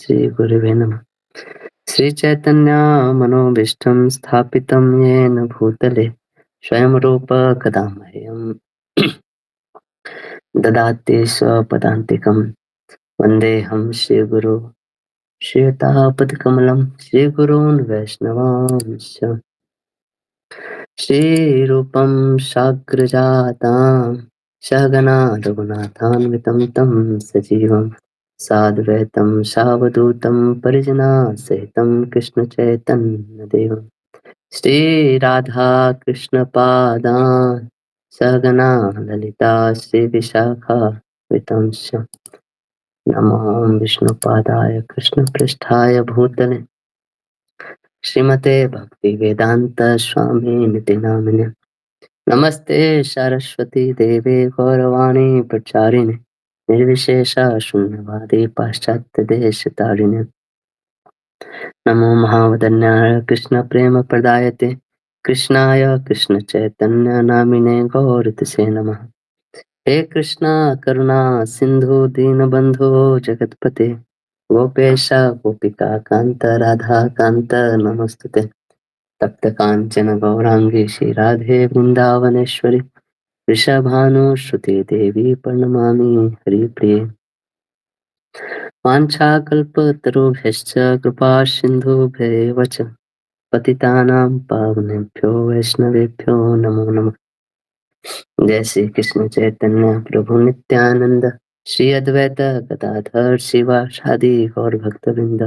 श्रीगुरुवे नमः। श्रीचैतन्य मनोभीष्टं स्थापितं येन भूतले स्वयं रूप कदा मह्यं ददाति स्वपदान्तिकं वन्देऽहं श्रीगुरो श्रीयुतापदकमलं श्रीगुरून् वैष्णवांश्च श्रीरूपं साग्रजातां सहगना रघुनाथान्वितं तं सजीवं साद्वैतं सावधूतं परिजनसहितं कृष्णचैतन्यदेवं श्रीराधा कृष्णपादान् सहगना ललिता श्रीविशाखान्वितंश्च नमो विष्णुपादाय कृष्णपृष्ठाय भूतले श्रीमते भक्तिवेदांत स्वामिनिति नामिने नमस्ते सरस्वती देवे गौरवाणी प्रचारिणे निर्विशेष शून्यवादी पाश्चात्य देश तारिणे नमो महावदन्याय कृष्ण प्रेम प्रदायते कृष्णाय कृष्ण चैतन्य नामिने गौरतसे नमः। हे कृष्णा करुणा सिंधु दीनबंधु जगतपते गोपेश गोपिका कांत राधा कांत नमस्तुते तप्त कांचन गौरांगी श्री राधे वृंदावनेश्वरी वृषभानुश्रुति देवी प्रणमामि हरिप्रिये वाञ्छाकल्पतरुभ्यश्च कृपा सिन्धुभ्यैव च पतितानां पावनेभ्यो वैष्णवेभ्यो नमो नमः। जय श्री कृष्ण चैतन्य प्रभु नित्यानंद श्री अद्वैत गदाधर शिवासादि गौर भक्तवृंद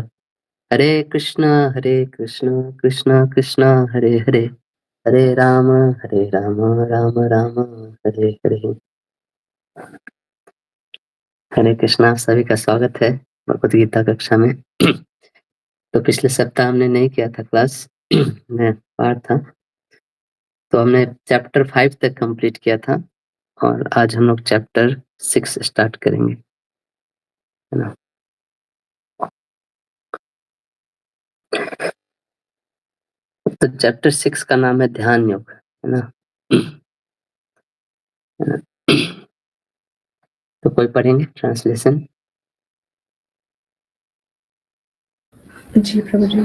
हरे कृष्णा कृष्ण कृष्ण हरे हरे हरे राम राम राम हरे हरे। हरे कृष्णा, सभी का स्वागत है भगवत गीता कक्षा में। तो पिछले सप्ताह हमने नहीं किया था क्लास मैं पार था, तो हमने चैप्टर 5 तक कंप्लीट किया था और आज हम लोग चैप्टर 6 स्टार्ट करेंगे, है ना। तो चैप्टर 6 का नाम है ध्यान योग, है ना। है ना? तो कोई पढ़ेंगे ट्रांसलेशन? जी प्रभु जी।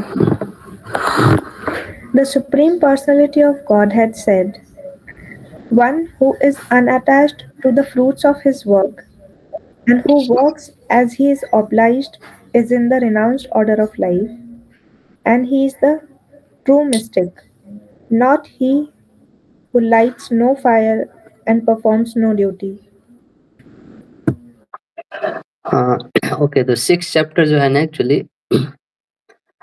The Supreme Personality of Godhead said, "One who is unattached to the fruits of his work and who works as he is obliged is in the renounced order of life, and he is the true mystic, not he who lights no fire and performs no duty." Okay, तो 6 chapter जो है ना, actually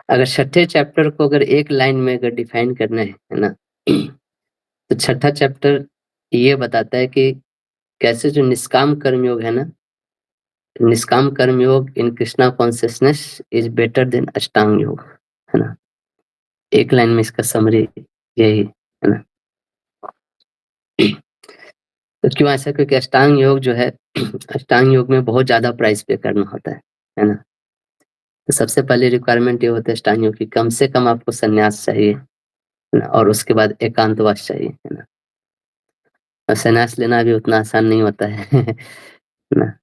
अगर छठे chapter को अगर एक line में अगर डिफाइन करना है ना, तो छठा चैप्टर ये बताता है कि कैसे जो निष्काम कर्म योग है ना, nishkam karma yoga in Krishna consciousness is better than ashtanga yoga, है ना। एक लाइन में इसका समरी यही है ना। तो क्यों ऐसा? क्योंकि अष्टांग योग जो है, अष्टांग योग में बहुत ज्यादा प्राइस पे करना होता है ना। तो सबसे पहले रिक्वायरमेंट ये होता है अष्टांग योग की, कम से कम आपको संन्यास चाहिए, है ना, और उसके बाद एकांतवास चाहिए, है ना। और संन्यास लेना भी उतना आसान नहीं होता है ना।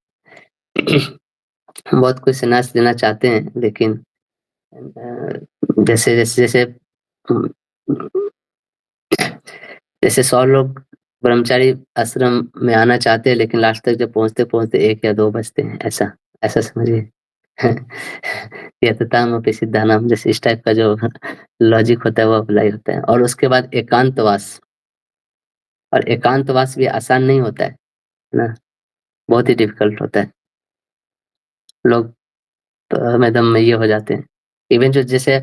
बहुत कोई संन्यास लेना चाहते हैं, लेकिन जैसे जैसे जैसे जैसे 100 लोग ब्रह्मचारी आश्रम में आना चाहते हैं, लेकिन लास्ट तक जब पहुंचते 1 या 2 बचते हैं, ऐसा ऐसा समझिए। यततामपि सिद्धानाम, जैसे इस टाइप का जो लॉजिक होता है वो अप्लाई होता है। और उसके बाद एकांतवास, और एकांतवास भी आसान नहीं होता है ना, बहुत ही डिफिकल्ट होता है। लोग तो एकदम में ये हो जाते हैं। इवन जो जैसे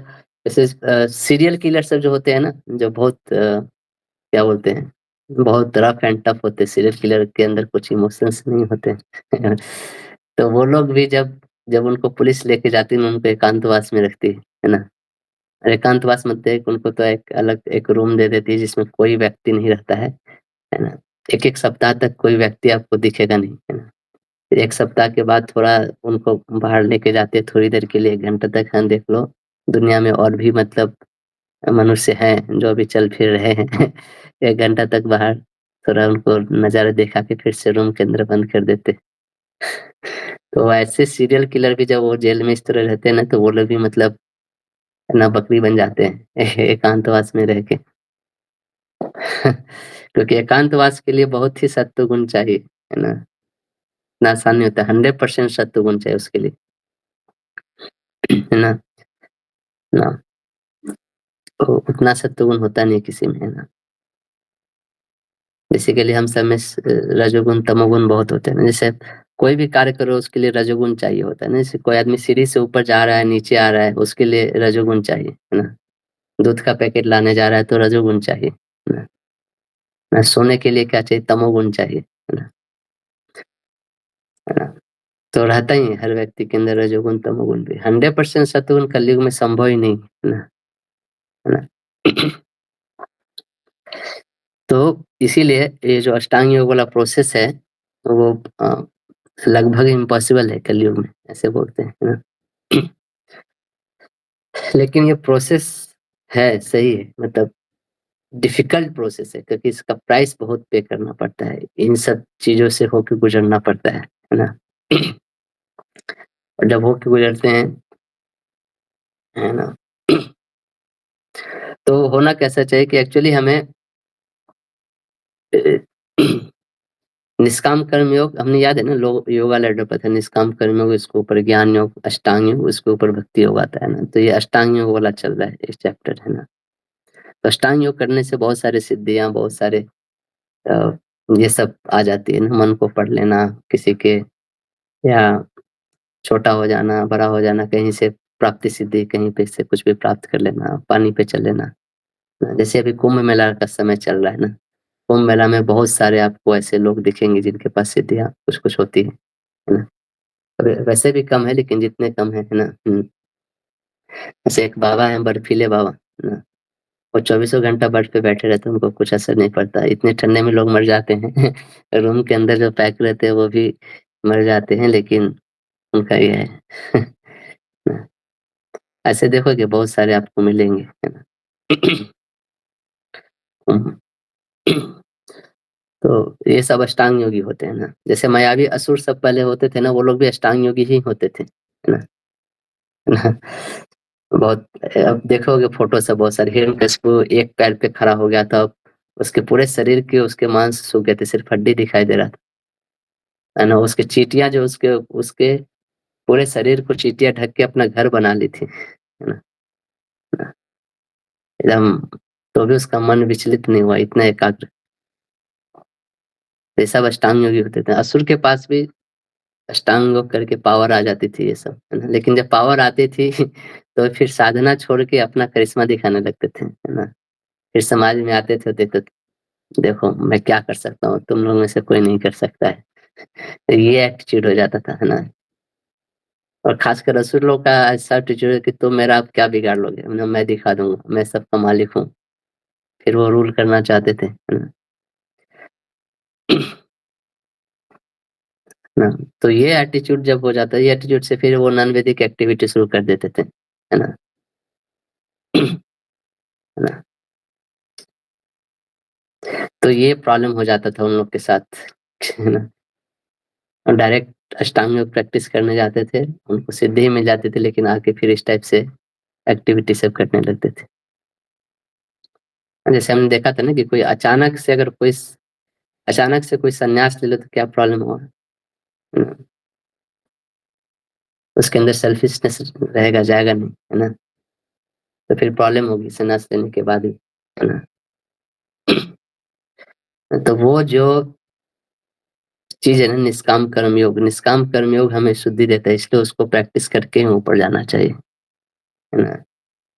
जैसे सीरियल किलर सब जो होते हैं ना, जो बहुत क्या बोलते हैं, बहुत रफ एंड टफ होते हैं। सीरियल किलर के अंदर कुछ इमोशंस नहीं होते हैं। तो वो लोग भी जब जब उनको पुलिस लेके जाती है, उनको एकांतवास में रखती है ना। एकांतवास मतलब है कि उनको तो एक अलग एक रूम दे देती है जिसमें कोई व्यक्ति नहीं रहता है ना। 1-1 सप्ताह तक कोई व्यक्ति आपको दिखेगा नहीं, है ना। फिर 1 सप्ताह के बाद थोड़ा उनको बाहर लेके जाते हैं थोड़ी देर के लिए, 1 घंटे तक। हाँ, देख लो दुनिया में और भी मतलब मनुष्य हैं जो अभी चल फिर रहे हैं। 1 घंटा तक बाहर थोड़ा उनको नज़ारा दिखा के फिर से रूम के अंदर बंद कर देते। तो ऐसे सीरियल किलर भी जब वो जेल में इस तरह रहते हैं ना, तो वो लोग भी मतलब है ना बकरी बन जाते हैं एकांतवास में रह के। क्योंकि एकांतवास के लिए बहुत ही सत्व गुण चाहिए, है ना? इतना आसान नहीं होता, 100% सत्व गुण चाहिए उसके लिए। है ना? ना, तो उतना सत्व गुण होता नहीं किसी में, है ना? बेसिकली हम सब में रजोगुण तमोगुण बहुत होते हैं ना, जैसे कोई भी कार्य करो उसके लिए रजोगुण चाहिए होता है ना, जैसे कोई आदमी सीढ़ी से ऊपर जा रहा है, नीचे आ रहा है, उसके लिए रजोगुण चाहिए, है ना? दूध का पैकेट लाने जा रहा है तो रजोगुण चाहिए, है ना? सोने के लिए क्या चाहिए? तमोगुण चाहिए, है ना? है ना? तो रहता ही है हर व्यक्ति के अंदर रजोगुण तमोगुण भी। 100% सत्वगुण कलयुग में संभव ही नहीं, है ना? है ना? तो इसीलिए ये जो अष्टांग योग वाला प्रोसेस है, वो लगभग इम्पॉसिबल है कलयुग में, ऐसे बोलते हैं, है ना? लेकिन ये प्रोसेस है, सही है, मतलब डिफिकल्ट प्रोसेस है, क्योंकि इसका प्राइस बहुत पे करना पड़ता है, इन सब चीज़ों से होके गुज़रना पड़ता है ना? और जब होके गुज़रते हैं, है ना? तो होना कैसा चाहिए कि एक्चुअली हमें निष्काम कर्म योग, हमने याद है ना, योगा लैडर पर था, निष्काम कर्म योग, इसके ऊपर ज्ञान योग, अष्टांग योग, उसके ऊपर भक्ति योग आता है ना, तो ये अष्टांग योग वाला चल रहा है इस चैप्टर, है ना? तो अष्टांग योग करने से बहुत सारे सिद्धियां, बहुत सारे अ, ये सब आ जाती है ना, मन को पढ़ लेना किसी के, या छोटा हो जाना, बड़ा हो जाना, कहीं से प्राप्ति सिद्धि, कहीं पे से कुछ भी प्राप्त कर लेना, पानी पे चल लेना। जैसे अभी कुंभ मेला का समय चल रहा है ना, कुंभ मेला में बहुत सारे आपको ऐसे लोग दिखेंगे जिनके पास सिद्धियां कुछ कुछ होती है ना? वैसे भी कम है, लेकिन जितने कम है ना। ऐसे एक बाबा है, बर्फीले बाबा, है ना? वो चौबीसों घंटा बर्फ पे बैठे रहते हैं, उनको कुछ असर नहीं पड़ता, इतने ठंडे में लोग मर जाते हैं। रूम के अंदर जो पैक रहते हैं वो भी मर जाते हैं, लेकिन उनका ये है। ऐसे देखोगे बहुत सारे आपको मिलेंगे, है ना? तो ये सब अष्टांग योगी होते हैं ना, जैसे मायावी असुर सब पहले होते थे ना, वो लोग भी अष्टांग योगी ही होते थे, है ना? है ना? बहुत, अब देखोगे फोटो से बहुत सारे, हिरण्यकशिपु एक पैर पे खड़ा हो गया था, उसके पूरे शरीर के उसके मांस सूख गए थे, सिर्फ हड्डी दिखाई दे रहा था, है ना? उसके चींटियां जो उसके उसके पूरे शरीर को चींटियां ढक के अपना घर बना ली थी, है ना? एकदम, तो भी उसका मन विचलित नहीं हुआ, इतना एकाग्र। ये सब अष्टांग योगी होते थे। असुर के पास भी अष्टांग योग करके पावर आ जाती थी, ये सब, है ना? लेकिन जब पावर आती थी तो फिर साधना छोड़ के अपना करिश्मा दिखाने लगते थे, है ना? फिर समाज में आते थे, देखो देखो मैं क्या कर सकता हूँ, तुम लोग में से कोई नहीं कर सकता है। तो ये एटीट्यूड हो जाता था, है ना? और खासकर असुर लोग का ऐसा एटीट्यूड है कि तुम मेरा आप क्या बिगाड़ लोगे, मैं दिखा दूंगा, मैं सबका मालिक हूँ। फिर वो रूल करना चाहते थे, है ना? ना, तो ये एटीट्यूड जब हो जाता है, ये एटीट्यूड से फिर वो नॉन वैदिक एक्टिविटी शुरू कर देते थे, है ना? है ना? तो ये प्रॉब्लम हो जाता था उन लोग के साथ, है ना? और डायरेक्ट अष्टांग योग प्रैक्टिस करने जाते थे, उनको सिद्धि ही मिल जाती थी, लेकिन आके फिर इस टाइप से एक्टिविटी सब करने लगते थे। जैसे हमने देखा था ना कि कोई अचानक से कोई संन्यास ले लो तो क्या प्रॉब्लम हुआ, है ना? उसके अंदर सेल्फिशनेस रहेगा, जाएगा नहीं, है ना? तो फिर प्रॉब्लम होगी संन्यास लेने के बाद भी, है ना? तो वो जो चीज़ है ना, निष्काम कर्म योग हमें शुद्धि देता है, इसलिए उसको प्रैक्टिस करके ही ऊपर जाना चाहिए, है ना?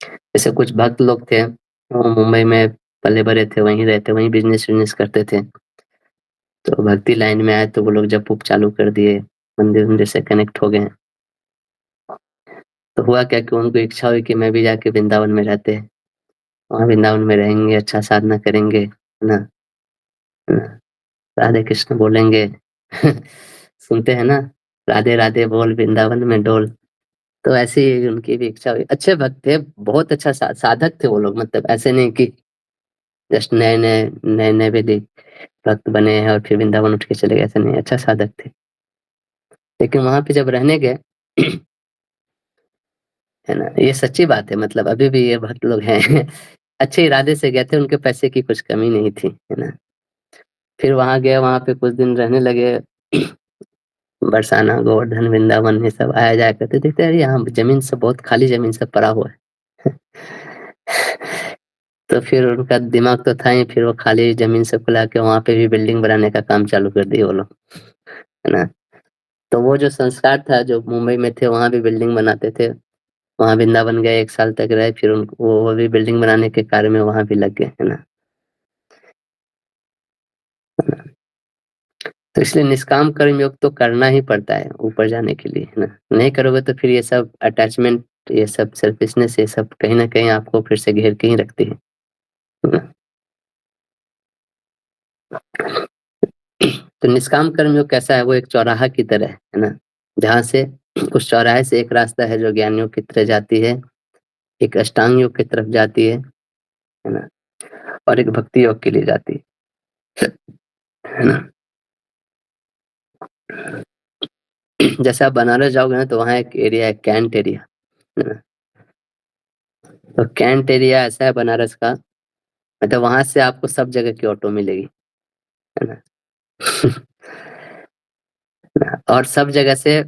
जैसे कुछ भक्त लोग थे, वो मुंबई में पले-बड़े थे, वहीं रहते, वहीं बिज़नेस-विज़नेस करते थे। तो भक्ति लाइन में आए तो वो लोग जप-उप चालू कर दिए, मंदिर-वंदिर से कनेक्ट हो गए। तो हुआ क्या कि उनको इच्छा हुई कि मैं भी जाके वृंदावन में रहते, वहाँ वृंदावन में रहेंगे, अच्छा साधना करेंगे, है ना? है ना? राधे कृष्ण बोलेंगे। सुनते हैं ना, राधे राधे बोल वृंदावन में डोल। तो ऐसे ही उनकी भी इच्छा हुई। अच्छे भक्त थे, बहुत अच्छा साधक थे वो लोग, मतलब ऐसे नहीं कि जस्ट नए-नए वेदिक भक्त बने हैं और फिर वृंदावन उठ के चले गए, ऐसा नहीं, अच्छा साधक थे। लेकिन वहाँ पे जब रहने गए है ना? ये सच्ची बात है मतलब अभी भी ये भक्त लोग हैं। अच्छे इरादे से गए थे, उनके पैसे की कुछ कमी नहीं थी, है ना? फिर वहाँ गए, वहाँ पे कुछ दिन रहने लगे। बरसाना, गोवर्धन, वृंदावन ये सब आया-जाया करते थे। देखते अरे यहाँ ज़मीन सब बहुत खाली ज़मीन सब पड़ा हुआ है। तो फिर उनका दिमाग तो था ही, फिर वो खाली ज़मीन सबको लाके वहाँ पे भी बिल्डिंग बनाने का काम चालू कर दिए वो लोग, है ना? तो वो जो संस्कार था, जो मुंबई में थे, वहाँ भी बिल्डिंग बनाते थे। वहाँ वृंदावन गए, 1 साल तक रहे, फिर उन वो भी बिल्डिंग बनाने के कार्य में वहाँ भी लग गए, है ना? है ना? तो इसलिए निष्काम कर्म योग तो करना ही पड़ता है ऊपर जाने के लिए, है ना? नहीं करोगे तो फिर ये सब अटैचमेंट, ये सब सेल्फिशनेस, ये सब कहीं न कहीं आपको फिर से घेर के ही रखती है ना? तो निष्काम कर्म योग कैसा है? वो एक चौराहा की तरह है ना? जहाँ से उस चौराहे से एक रास्ता है जो ज्ञान योग की तरफ जाती है, एक अष्टांग योग की तरफ जाती है ना? और एक भक्ति योग के लिए जाती है ना? जैसे आप बनारस जाओगे ना तो वहाँ एक एरिया है कैंट एरिया, है ना? तो कैंट एरिया ऐसा है बनारस का, मतलब वहाँ से आपको सब जगह की ऑटो मिलेगी, है ना? और सब जगह से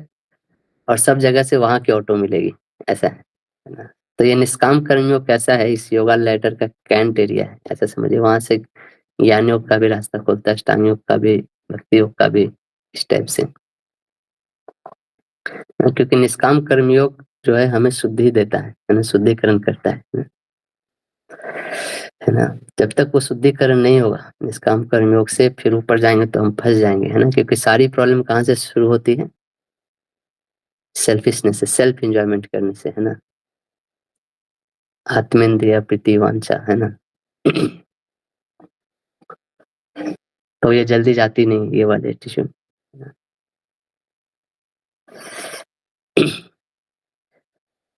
और सब जगह से वहाँ की ऑटो मिलेगी, ऐसा है ना? तो ये निष्काम कर्मयोग कैसा है, इस योगा लैडर का कैंट एरिया है, ऐसा समझिए। वहाँ से ज्ञान योग का भी रास्ता खुलता है, अष्टांग योग का भी, भक्ति योग का भी, इस टाइप से। क्योंकि निष्काम कर्मयोग जो है हमें शुद्धि देता है ना? शुद्धिकरण करता है ना? जब तक वो शुद्धिकरण नहीं होगा निष्काम कर्मयोग से, फिर ऊपर जाएँगे तो हम फँस जाएँगे, है ना? क्योंकि सारी प्रॉब्लम कहाँ से शुरू होती है? सेल्फिशनेस से, सेल्फ एन्जॉयमेंट करने से, है ना? आत्मेंद्रिय प्रीति वांछा, है ना? तो ये जल्दी जाती नहीं ये वाले टिश्यू।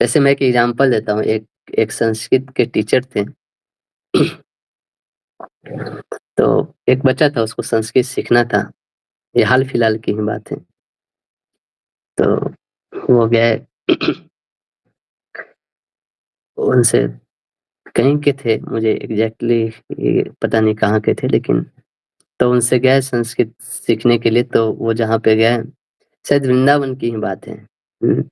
जैसे मैं एक एग्ज़ाम्पल देता हूँ, एक एक संस्कृत के टीचर थे। तो एक बच्चा था, उसको संस्कृत सीखना था, ये हाल-फिलहाल की ही बात है। तो वो गए उनसे, कहीं के थे, मुझे एग्ज़ैक्टली ये पता नहीं कहाँ के थे, लेकिन तो उनसे गए संस्कृत सीखने के लिए, तो वो जहाँ पे गए, शायद वृंदावन की ही बात है। हुँ।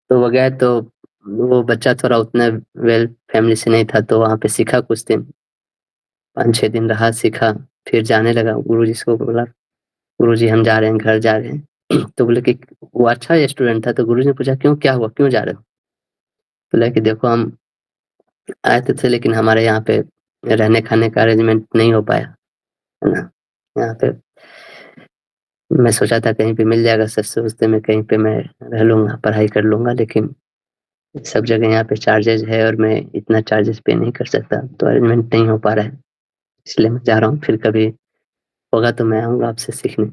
तो वो गए, तो वो बच्चा थोड़ा उतना वेल फैमिली से नहीं था, तो वहाँ पे सीखा कुछ दिन, 5-6 दिन रहा, सीखा, फिर जाने लगा। गुरुजी से बोला, "गुरुजी हम जा रहे हैं, घर जा रहे हैं।" तो बोले कि वो अच्छा स्टूडेंट था, तो गुरुजी ने पूछा, "क्यों, क्या हुआ? क्यों जा रहे हो?" बोला कि देखो हम आए तो थे, लेकिन हमारे यहाँ पे रहने-खाने का अरेंजमेंट नहीं हो पाया, है ना? यहाँ पे मैं सोचा था कहीं पे मिल जाएगा सस्ते-वस्ते में, कहीं पे मैं रह लूँगा, पढ़ाई कर लूँगा, लेकिन सब जगह यहाँ पे चार्जेज़ है और मैं इतना चार्जेज़ पे नहीं कर सकता, तो अरेंजमेंट नहीं हो पा रहा है, इसलिए मैं जा रहा हूँ, फिर कभी होगा तो मैं आऊँगा आपसे सीखने।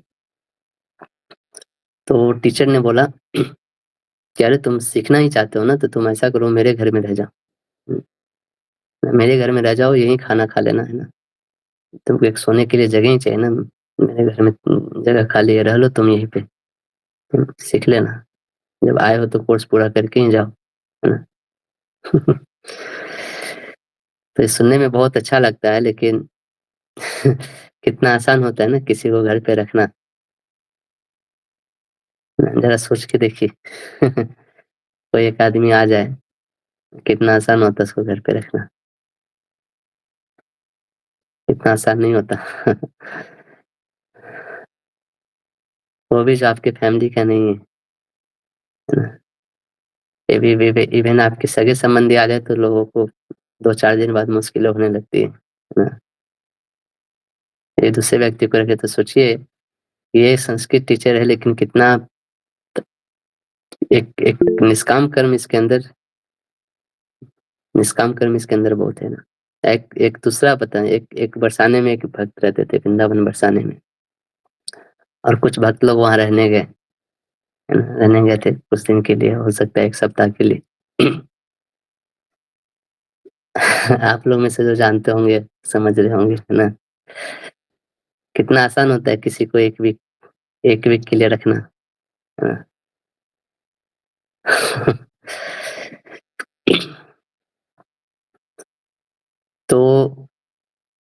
तो टीचर ने बोला कि अरे तुम सीखना ही चाहते हो ना, तो तुम ऐसा करो, मेरे घर में रह जाओ। हुँ, मेरे घर में रह जाओ, यहीं खाना खा लेना, है ना? तुमको एक सोने के लिए जगह ही चाहिए ना, मेरे घर में जगह खाली है, रह लो तुम यहीं पे, सीख लेना। जब आए हो तो कोर्स पूरा करके ही जाओ, है ना? तो ये सुनने में बहुत अच्छा लगता है, लेकिन कितना आसान होता है ना किसी को घर पे रखना, ज़रा सोच के देखिए। कोई एक आदमी आ जाए, कितना आसान होता है उसको घर पे रखना, इतना आसान नहीं होता। वो भी जो आपके फैमिली का नहीं है, है ना? इवेन आपके सगे-संबंधी आ जाए तो लोगों को 2-4 दिन बाद मुश्किलें होने लगती है ना? एक दूसरे व्यक्ति को रखे तो सोचिए, ये संस्कृत टीचर है, लेकिन कितना एक एक निष्काम कर्म इसके अंदर बहुत है ना। एक एक दूसरा बताएँ, एक एक बरसाने में एक भक्त रहते थे, वृंदावन बरसाने में, और कुछ भक्त लोग वहाँ रहने गए, है ना? रहने गए थे कुछ दिन के लिए, हो सकता है 1 सप्ताह के लिए। आप लोग में से जो जानते होंगे, समझ रहे होंगे, है ना? कितना आसान होता है किसी को 1 वीक के लिए रखना, है ना? तो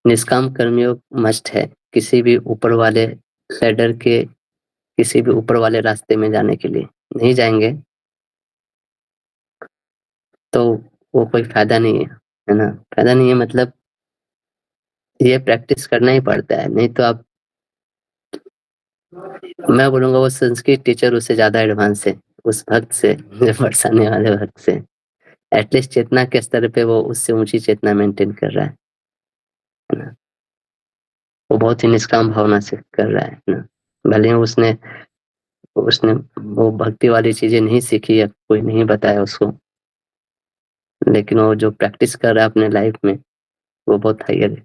निष्काम कर्मयोग मस्ट है किसी भी ऊपर वाले लैडर के, किसी भी ऊपर वाले रास्ते में जाने के लिए। नहीं जाएंगे तो वो कोई फायदा नहीं है ना? फायदा नहीं है मतलब ये प्रैक्टिस करना ही पड़ता है, नहीं तो आप, मैं बोलूंगा वो संस्कृत टीचर उससे ज्यादा एडवांस है उस भक्त से, जो बरसाने वाले भक्त से। एटलीस्ट चेतना के स्तर पे वो उससे ऊंची चेतना मेंटेन कर रहा है ना? वो बहुत ही निष्काम भावना से कर रहा है ना? भले ही उसने उसने वो भक्ति वाली चीजें नहीं सीखी या कोई नहीं बताया उसको, लेकिन वो जो प्रैक्टिस कर रहा है अपने लाइफ में वो बहुत हायर है।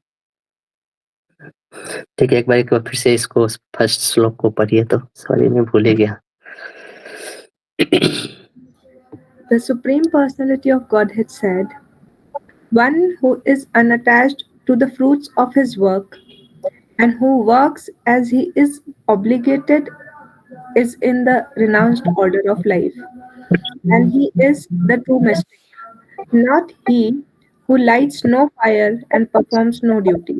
ठीक है, एक बार फिर से इसको फर्स्ट श्लोक को पढ़िए तो, सॉरी मैं भूल ही गया। The Supreme Personality of Godhead said, "One who is unattached to the fruits of his work and who works as he is obligated is in the renounced order of life, and he is the true mystic, not he who lights no fire and performs no duty."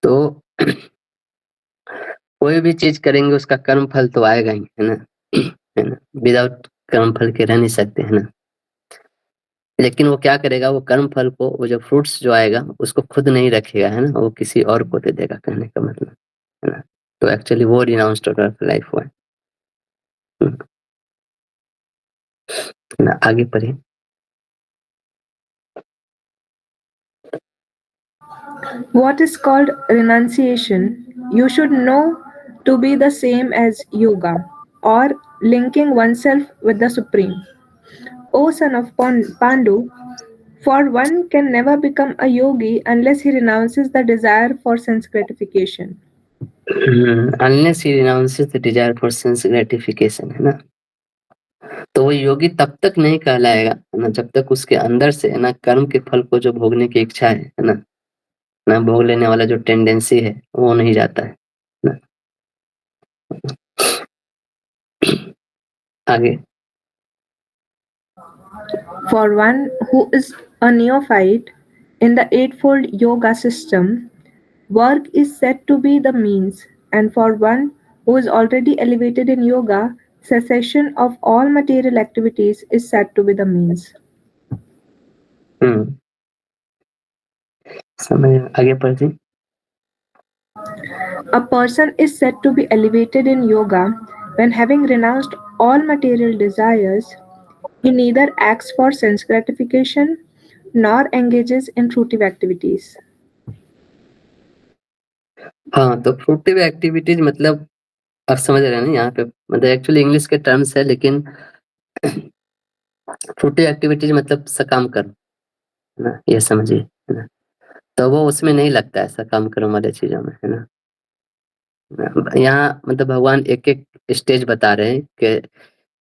तो कोई भी चीज करेंगे उसका कर्म फल तो आएगा ही, है ना? है ना? विदाउट कर्म फल के रह नहीं सकते, है ना? लेकिन वो क्या करेगा, वो कर्म फल को, वो जो फ्रूट्स जो आएगा उसको खुद नहीं रखेगा, है ना? वो किसी और को दे देगा, कहने का मतलब, है ना? तो एक्चुअली वो रिनाउंस्ड ऑर्डर ऑफ लाइफ हुआ है। ना, आगे पढ़िए। What is called renunciation, you should know to be the same as yoga, or linking oneself with the Supreme. O son of Pandu, for one can never become a yogi unless he renounces the desire for sense gratification. Unless he renounces the desire for sense gratification, है ना? तो वो योगी तब तक नहीं कहलाएगा, है ना, जब तक उसके अंदर से, है ना, कर्म के फल को जो भोगने की इच्छा है ना, भोग लेने वाला जो टेंडेंसी है वो नहीं जाता है ना? आगे। For one who is a neophyte in the Eightfold Yoga system, work is said to be the means, and for one who is already elevated in yoga, cessation of all material activities is said to be the means. समझ, आगे पढ़िए। A person is said to be elevated in yoga when, having renounced all material desires, he neither acts for sense gratification nor engages in fruitive activities. हाँ, तो fruitive activities मतलब आप समझ रहे हैं ना, यहाँ पे मतलब एक्चुअली इंग्लिश के टर्म्स है, लेकिन फ्रूटिव एक्टिविटीज मतलब सकाम कर्म, है ना? ये समझिए, है ना? तो वो उसमें नहीं लगता है सकाम कर्म वाले चीजों में, है ना? यहाँ मतलब भगवान एक-एक स्टेज बता रहे हैं कि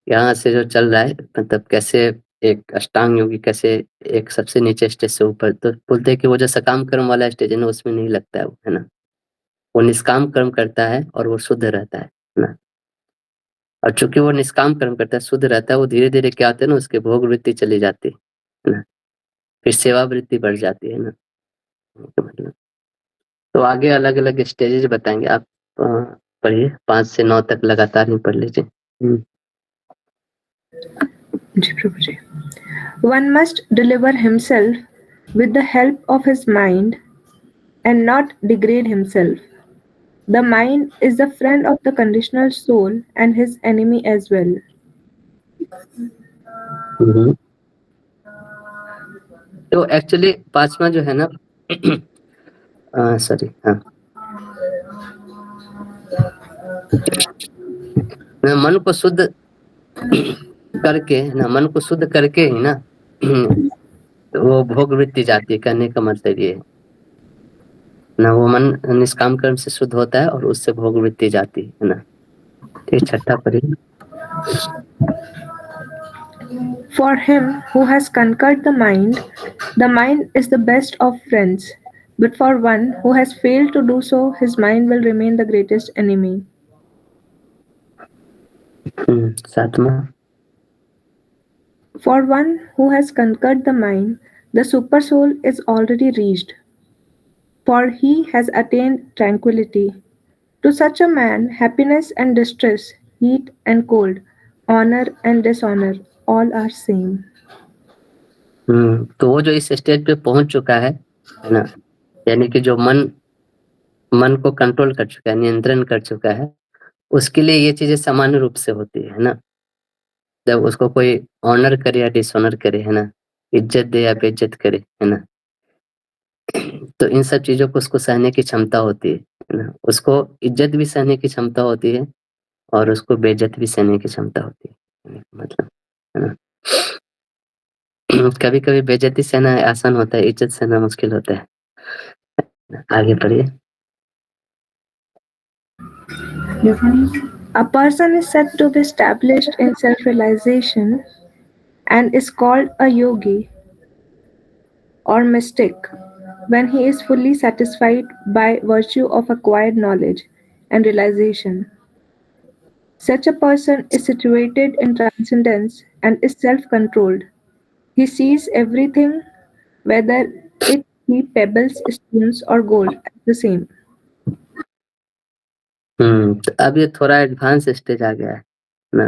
यहाँ से जो चल रहा है, मतलब कैसे एक अष्टांग योगी कैसे एक सबसे नीचे स्टेज से ऊपर, तो बोलते हैं कि वो जो सकाम कर्म वाला स्टेज है ना, उसमें नहीं लगता है वो, है ना? वो निष्काम कर्म करता है और वो शुद्ध रहता है ना? और चूँकि वो निष्काम कर्म करता है, शुद्ध रहता है, वो धीरे-धीरे क्या होता है ना, उसकी भोग वृत्ति चली जाती है ना? फिर सेवा वृत्ति बढ़ जाती है ना? मतलब तो आगे अलग-अलग स्टेजेस बताएँगे आप, पढ़िए 5 से 9 तक लगातार ही पढ़ लीजिए। जी प्रभु जी. One must deliver himself with the help of his mind and not degrade himself. The mind is the friend of the conditional soul and his enemy as well. तो एक्चुअली 5वां जो है ना, सॉरी, हाँ, मन को शुद्ध करके ना, मन को शुद्ध करके ही ना वो भोग वृत्ति जाती है, कहने का मतलब ये है ना, वो मन निष्काम कर्म से शुद्ध होता है और उससे भोग वृत्ति जाती है ना? ठीक, छठा पढ़िए। For him who has conquered the mind is the best of friends, But for one who has failed to do so, his mind will remain the greatest enemy. सातवां. For one who has conquered the mind, the supersoul is already reached, for he has attained tranquility. To such a man, happiness and distress, heat and cold, honor and dishonor, all are same. तो वो जो इस stage पे पहुंच चुका है ना, यानी कि जो मन को कंट्रोल कर चुका है, नियंत्रण कर चुका है, उसके लिए ये चीजें सामान्य रूप से होती है ना. जब उसको कोई ऑनर करे या डिसऑनर करे, है ना, इज्जत दे या बेइज्जत करे, है ना, तो इन सब चीजों को उसको सहने की क्षमता होती है ना. उसको इज्जत भी सहने की क्षमता होती है और उसको बेइज्जत भी सहने की क्षमता होती है, मतलब, है ना. कभी कभी बेइज्जती सहना आसान होता है, इज्जत सहना मुश्किल होता है. आगे बढ़िए. A person is said to be established in self realization and is called a yogi or mystic when he is fully satisfied by virtue of acquired knowledge and realization. Such a person is situated in transcendence and is self controlled. He sees everything, whether it be pebbles, stones, or gold, as the same. तो अब ये थोड़ा advance stage आ गया है ना.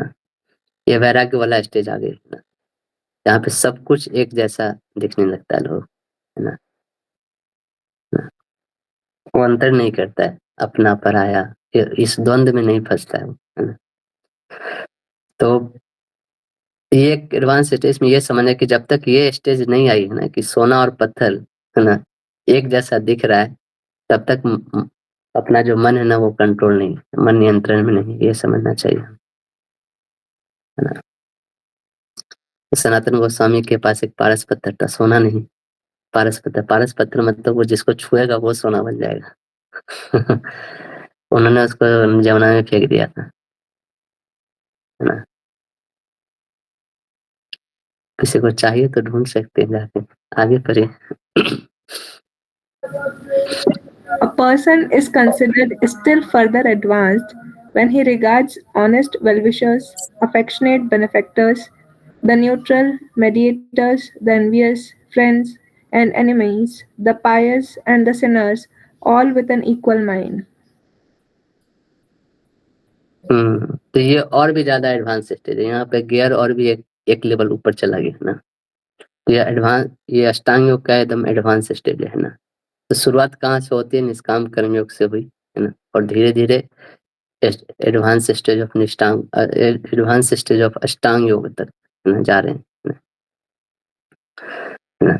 ये वैराग्य वाला स्टेज आ गया है ना, यहाँ पे सब कुछ एक जैसा दिखने लगता है लोग, है ना. वो अंतर नहीं करता है अपना पराया, इस द्वंद में नहीं फंसता है ना. तो ये एक एडवांस स्टेज में ये समझना कि जब तक ये स्टेज नहीं आई है ना कि सोना और पत्थर, है ना, एक जैसा दिख रहा है, तब तक अपना जो मन है ना वो कंट्रोल नहीं, मन नियंत्रण में नहीं, ये समझना चाहिए, है ना. सनातन गोस्वामी के पास एक पारस पत्थर था, सोना नहीं, पारस पत्थर मतलब वो जिसको छुएगा वो सोना बन जाएगा. उन्होंने उसको जमुना में फेंक दिया था, है ना. किसी को चाहिए तो ढूंढ सकते हैं जाके. आगे पढ़िए. A person is considered still further advanced when he regards honest well wishers, affectionate benefactors, the neutral mediators, the envious friends and enemies, the pious and the sinners, all with an equal mind. तो ये और भी ज्यादा advance stage है, यहाँ पे gear और भी एक लेवल ऊपर चला गया, है ना. ये अष्टांग योग का एकदम एडवांस स्टेज है ना. तो शुरुआत कहाँ से होती है? निष्काम कर्म योग से हुई, है ना, और धीरे धीरे advance stage of advance stage of अष्टांग योग तक, है ना, जा रहे हैं, है ना.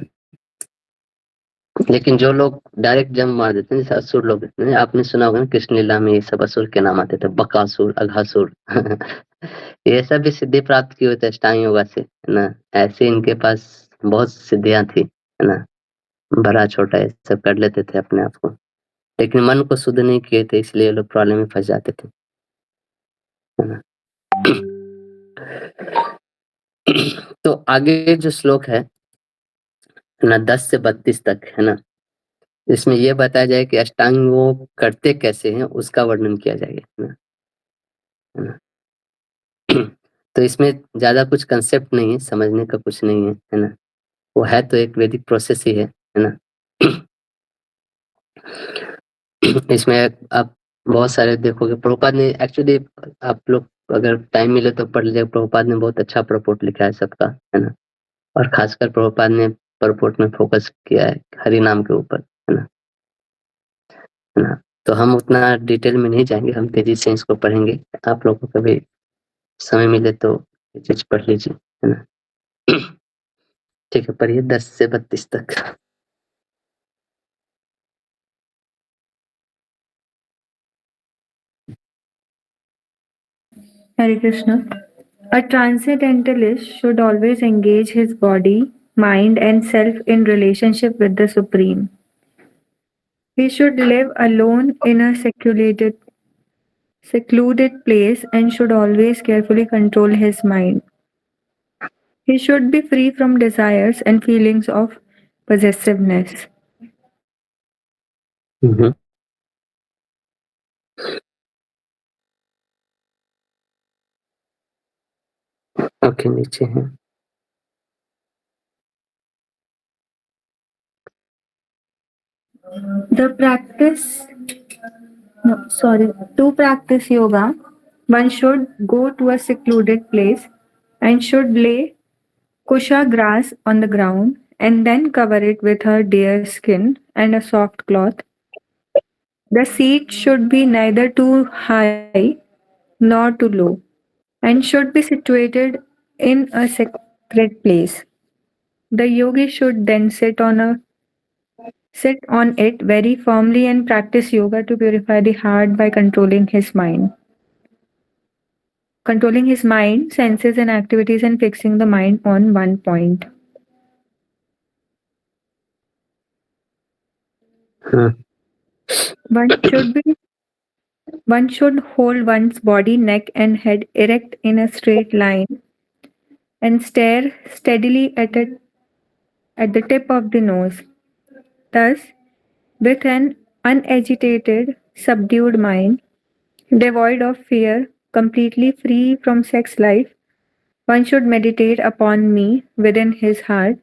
लेकिन जो लोग डायरेक्ट जंप मार देते हैं, जैसे असुर लोग, आपने सुना होगा ना कृष्ण लीला में ये सब असुर के नाम आते थे, बकासुर, अघासुर. ये सब भी सिद्धि प्राप्त की हुई थी अष्टांग योगा से, है ना. ऐसे इनके पास बहुत सिद्धियां थी, है ना. बड़ा छोटा ये सब कर लेते थे अपने आप को, लेकिन मन को शुद्ध नहीं किए थे, इसलिए लोग प्रॉब्लम में फंस जाते थे, है ना. तो आगे जो श्लोक है ना 10 से 32 तक, है ना, इसमें ये बताया जाए कि अष्टांग योग करते कैसे हैं, उसका वर्णन किया जाएगा, है ना. तो इसमें ज्यादा कुछ कंसेप्ट नहीं है, समझने का कुछ नहीं है ना. वो है तो एक वैदिक प्रोसेस ही है ना. इसमें आप बहुत सारे देखोगे, प्रभुपाद ने एक्चुअली, आप लोग अगर टाइम मिले तो पढ़ लीजिएगा, प्रभुपाद ने बहुत अच्छा प्रपोर्ट लिखा है सबका, है ना. और खासकर प्रभुपाद ने प्रपोर्ट में फोकस किया है हरि नाम के ऊपर, है ना, है ना. तो हम उतना डिटेल में नहीं जाएंगे, हम तेजी से इसको पढ़ेंगे. आप लोगों को कभी समय मिले तो ये चीज पढ़ लीजिए, है ना. ठीक है, पढ़िए 10 से 32 तक. Hare Krishna. A transcendentalist should always engage his body, mind, and self in relationship with the Supreme. He should live alone in a secluded place and should always carefully control his mind. He should be free from desires and feelings of possessiveness. Hmm. Okay, नीचे है। The practice, no, sorry, to practice yoga, one should go to a secluded place and should lay kusha grass on the ground and then cover it with her deer skin and a soft cloth. The seat should be neither too high nor too low and should be situated in a sacred place. The yogi should then sit on it very firmly and practice yoga to purify the heart by controlling his mind. Controlling his mind, senses, and activities, and fixing the mind on one point. हाँ, One should be one should hold one's body, neck, and head erect in a straight line and stare steadily at the tip of the nose. Thus, with an unagitated, subdued mind, devoid of fear, completely free from sex life, one should meditate upon me within his heart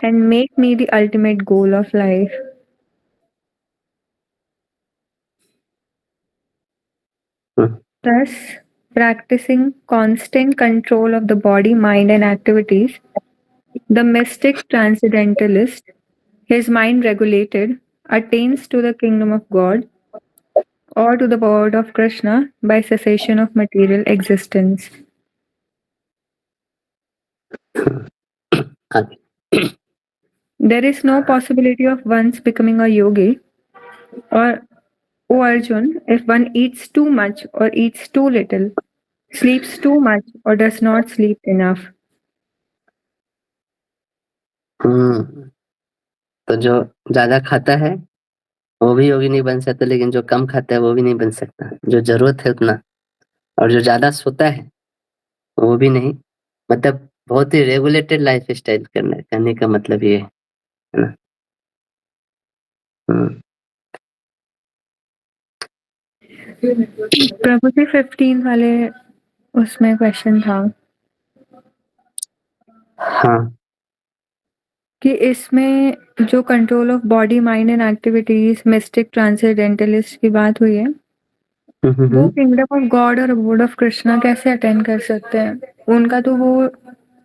and make me the ultimate goal of life. हाँ, Thus, practicing constant control of the body, mind, and activities, the mystic transcendentalist, his mind regulated, attains to the kingdom of God or to the word of Krishna by cessation of material existence. आगे। There is no possibility of one's becoming a yogi, or, O Arjun, if one eats too much or eats too little, sleeps too much or does not sleep enough. हम्म। तो जो ज्यादा खाता है वो भी योगी नहीं बन सकता, लेकिन जो कम खाता है वो भी नहीं बन सकता। जो जरूरत है उतना, और जो ज्यादा सोता है वो भी नहीं। मतलब बहुत ही रेगुलेटेड लाइफ स्टाइल करने का मतलब ये है ना। हम्म। प्रभु जी 15 वाले उसमें क्वेश्चन था हाँ। कि इसमें जो control of body mind and activities mystic transcendentalist की बात हुई है, वो किंगडम ऑफ गॉड और अबोर्ड ऑफ कृष्णा कैसे अटेंड कर सकते हैं? उनका तो वो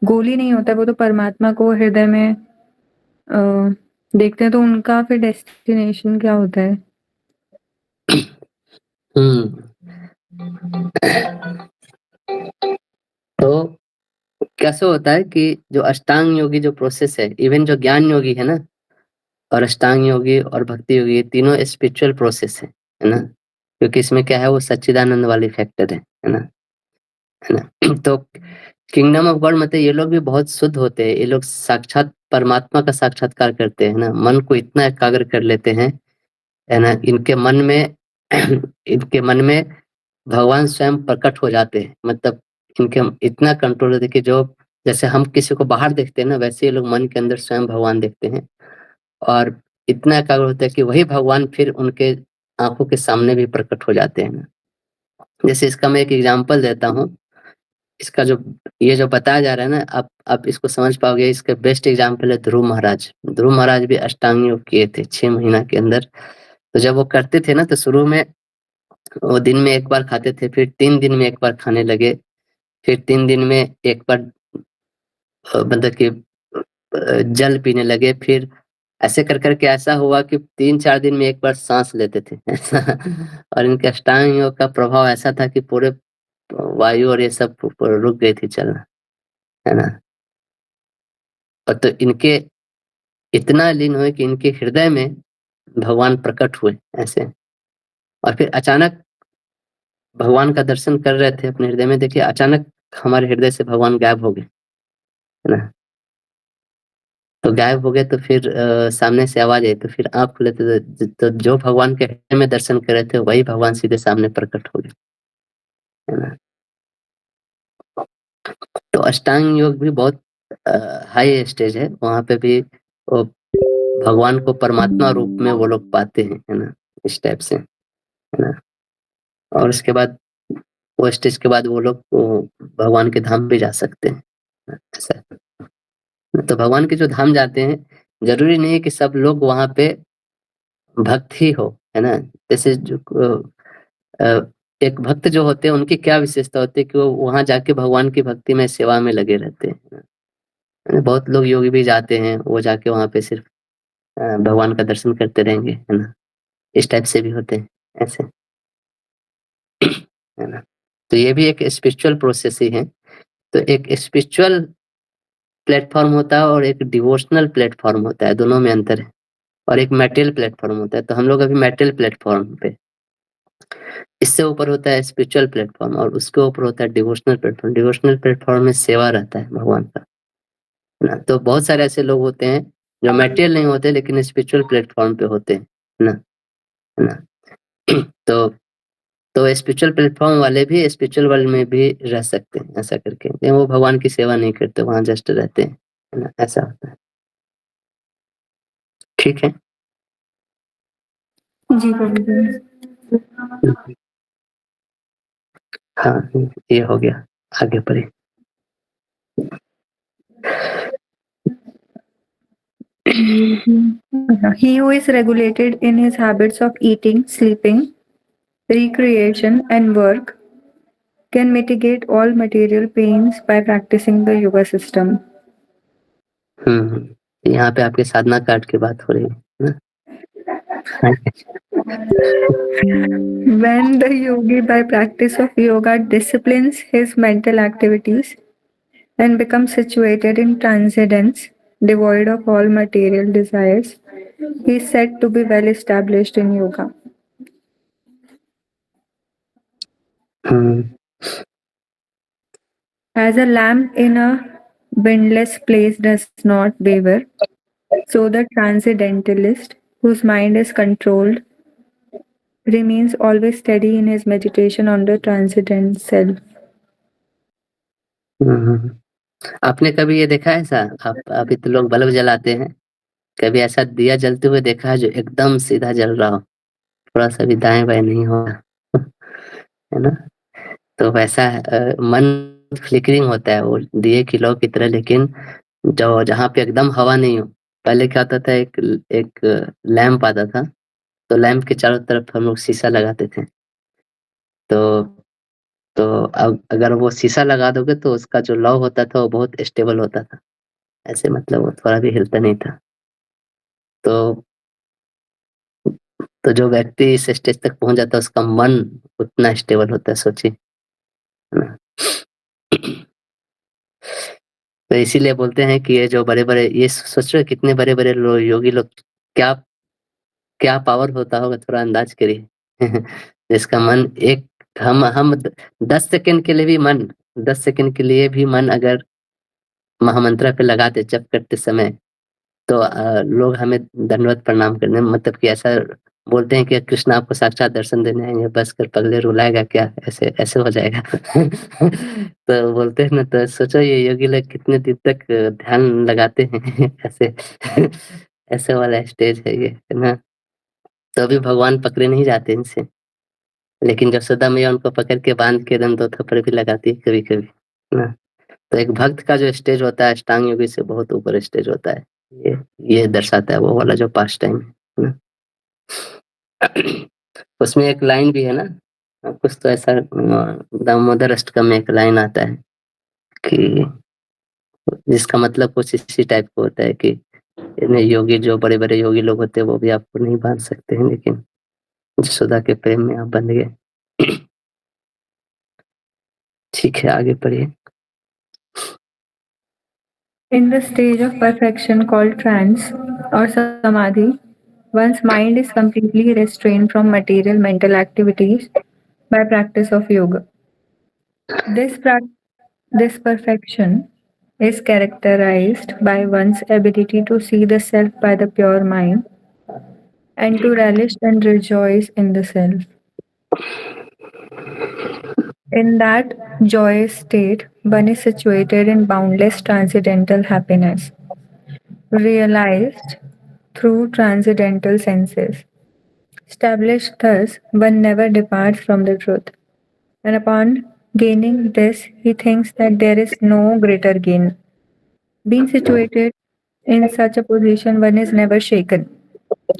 गोल ही नहीं होता, वो तो परमात्मा को हृदय में देखते हैं, तो उनका फिर डेस्टिनेशन क्या होता है? तो कैसे होता है कि जो अष्टांग योगी जो प्रोसेस है, इवन जो ज्ञान योगी है ना, और अष्टांग योगी और भक्ति योगी, ये तीनों स्पिरिचुअल प्रोसेस है ना। क्योंकि इसमें क्या है, वो सच्चिदानंद वाली फैक्टर है ना, है ना। तो किंगडम ऑफ गॉड मतलब ये लोग भी बहुत शुद्ध होते हैं। ये लोग साक्षात परमात्मा का साक्षात्कार करते हैं ना, मन को इतना एकाग्र कर लेते हैं, है ना। इनके मन में इनके मन में भगवान स्वयं प्रकट हो जाते हैं। मतलब इनके इतना कंट्रोल होता है कि जो जैसे हम किसी को बाहर देखते हैं ना, वैसे ये लोग मन के अंदर स्वयं भगवान देखते हैं, और इतना एकाग्र होता है कि वही भगवान फिर उनके आंखों के सामने भी प्रकट हो जाते हैं ना। जैसे इसका मैं एक एग्जांपल देता हूँ। इसका जो ये जो बताया जा रहा है ना, आप इसको समझ पाओगे। इसका बेस्ट एग्जांपल है ध्रुव महाराज। ध्रुव महाराज भी अष्टांग योग किए थे 6 महीना के अंदर। तो जब वो करते थे ना, तो शुरू में वो दिन में एक बार खाते थे, फिर 3 दिन में एक बार खाने लगे, फिर 3 दिन में एक बार मतलब कि जल पीने लगे, फिर ऐसे कर के ऐसा हुआ कि 3-4 दिन में एक बार सांस लेते थे ऐसा। और इनके अष्टांग योग का प्रभाव ऐसा था कि पूरे वायु और ये सब रुक गई थी चलना, है ना। और तो इनके इतना लीन हुए कि इनके हृदय में भगवान प्रकट हुए ऐसे। और फिर अचानक भगवान का दर्शन कर रहे थे अपने हृदय में, देखिए अचानक हमारे हृदय से भगवान गायब हो गए, है ना। तो गायब हो गए, तो फिर सामने से आवाज आई, तो फिर आँख खुले तो जो भगवान के हृदय में दर्शन कर रहे थे वही भगवान सीधे सामने प्रकट हो गए, है ना। तो अष्टांग योग भी बहुत हाई स्टेज है, वहाँ पे भी वो भगवान को परमात्मा रूप में वो लोग पाते हैं, है ना? इस टाइप से, है ना? और उसके बाद वो स्टेज के बाद वो लोग भगवान के धाम भी जा सकते हैं, ऐसा। तो भगवान के जो धाम जाते हैं, ज़रूरी नहीं है कि सब लोग वहाँ पे भक्त ही हो, है ना? जैसे जो एक भक्त जो होते हैं उनकी क्या विशेषता होती है कि वो वहाँ जाके भगवान की भक्ति में, सेवा में लगे रहते हैं। बहुत लोग योगी भी जाते हैं, वो जाके वहाँ पे सिर्फ भगवान का दर्शन करते रहेंगे, है ना? इस टाइप से भी होते हैं, ऐसे। है ना? तो ये भी एक स्पिरिचुअल प्रोसेस ही है। तो एक स्पिरिचुअल प्लेटफ़ॉर्म होता है और एक डिवोशनल प्लेटफ़ॉर्म होता है, दोनों में अंतर है। और एक मटेरियल प्लेटफ़ॉर्म होता है, तो हम लोग अभी मटेरियल प्लेटफ़ॉर्म पे। इससे ऊपर होता है स्पिरिचुअल प्लेटफ़ॉर्म और उसके ऊपर होता है डिवोशनल प्लेटफ़ॉर्म। डिवोशनल प्लेटफ़ॉर्म में सेवा रहता है भगवान का, है ना? तो बहुत सारे ऐसे लोग होते हैं जो मटेरियल नहीं होते लेकिन स्पिरिचुअल प्लेटफ़ॉर्म पे होते हैं, है ना? है ना? तो स्पिरिचुअल प्लेटफ़ॉर्म वाले भी स्पिरिचुअल वर्ल्ड में भी रह सकते हैं, ऐसा करके। लेकिन वो भगवान की सेवा नहीं करते, वहाँ जस्ट रहते हैं, है ना? ऐसा होता है। ठीक है? जी प्रभुजी। हाँ, ये हो गया। आगे बढ़िए। He who is regulated in his habits of eating, sleeping, recreation, and work can mitigate all material pains by practicing the yoga system. यहाँ पे आपके साधना कार्ड की बात हो रही है ना? When the yogi, by practice of yoga, disciplines his mental activities and becomes situated in transcendence, devoid of all material desires, he is said to be well established in yoga. As a lamp in a windless place does not waver, so the transcendentalist, whose mind is controlled, remains always steady in his meditation on the transcendent self. आपने कभी ये देखा है ऐसा? आप अभी तो लोग बल्ब जलाते हैं, कभी ऐसा दिया जलते हुए देखा है जो एकदम सीधा जल रहा हो, थोड़ा-सा भी दाएँ-बाएँ नहीं हो रहा? है ना? तो वैसा मन फ्लिकरिंग होता है वो दिए की लौ की तरह, लेकिन जो जहाँ पे एकदम हवा नहीं हो, पहले क्या होता था, एक लैंप आता था, तो लैंप के चारों तरफ हम लोग शीशा लगाते थे। तो तो अब अगर वो शीशा लगा दोगे तो उसका जो लौ होता था वो बहुत स्टेबल होता था। ऐसे मतलब वो थोड़ा भी हिलता नहीं था। तो तो जो व्यक्ति इस स्टेज तक पहुँच जाता है उसका मन उतना स्टेबल होता है, सोचिए, है ना? तो इसीलिए बोलते हैं कि ये जो बड़े-बड़े, ये सोच रहे हो कितने बड़े-बड़े योगी लोग, क्या क्या पावर होता होगा, थोड़ा अंदाज करिए। जिसका मन एक, हम 10 सेकंड के लिए भी मन 10 सेकंड के लिए भी मन अगर महामंत्र पे लगा दे जप करते समय, तो लोग हमें दंडवत प्रणाम करने, मतलब कि ऐसा बोलते हैं कि कृष्ण आपको साक्षात दर्शन देने आएँगे, बस कर पगले रुलाएगा क्या? ऐसे ऐसे हो जाएगा। तो बोलते हैं ना, तो सोचो ये योगी लोग कितने दिन तक ध्यान लगाते हैं। ऐसे ऐसे वाला स्टेज है ये, है ना? तो अभी भगवान पकड़े नहीं जाते इनसे, लेकिन यशोदा मैया उनको पकड़ के बाँध के एकदम 2 थप्पड़ भी लगाती है कभी-कभी, है ना? तो एक भक्त का जो स्टेज होता है अष्टांग योगी से बहुत ऊपर स्टेज होता है। ये ये दर्शाता है वो वाला जो पास्ट टाइम है ना? उसमें एक लाइन भी है ना, कुछ तो ऐसा दामोदर अष्टकम में एक लाइन आता है कि जिसका मतलब कुछ इसी टाइप का होता है कि इतने योगी, जो बड़े-बड़े योगी लोग होते हैं वो भी आपको नहीं बाँध सकते हैं, लेकिन यशोदा के प्रेम में आप बंध गए। ठीक है, आगे पढ़िए। In the stage of perfection called trance or samadhi, one's mind is completely restrained from material mental activities by practice of yoga. This perfection is characterized by one's ability to see the self by the pure mind and to relish and rejoice in the self. In that joyous state, one is situated in boundless transcendental happiness, realized through transcendental senses. Established thus, one never departs from the truth. And upon gaining this, he thinks that there is no greater gain. Being situated in such a position, one is never shaken.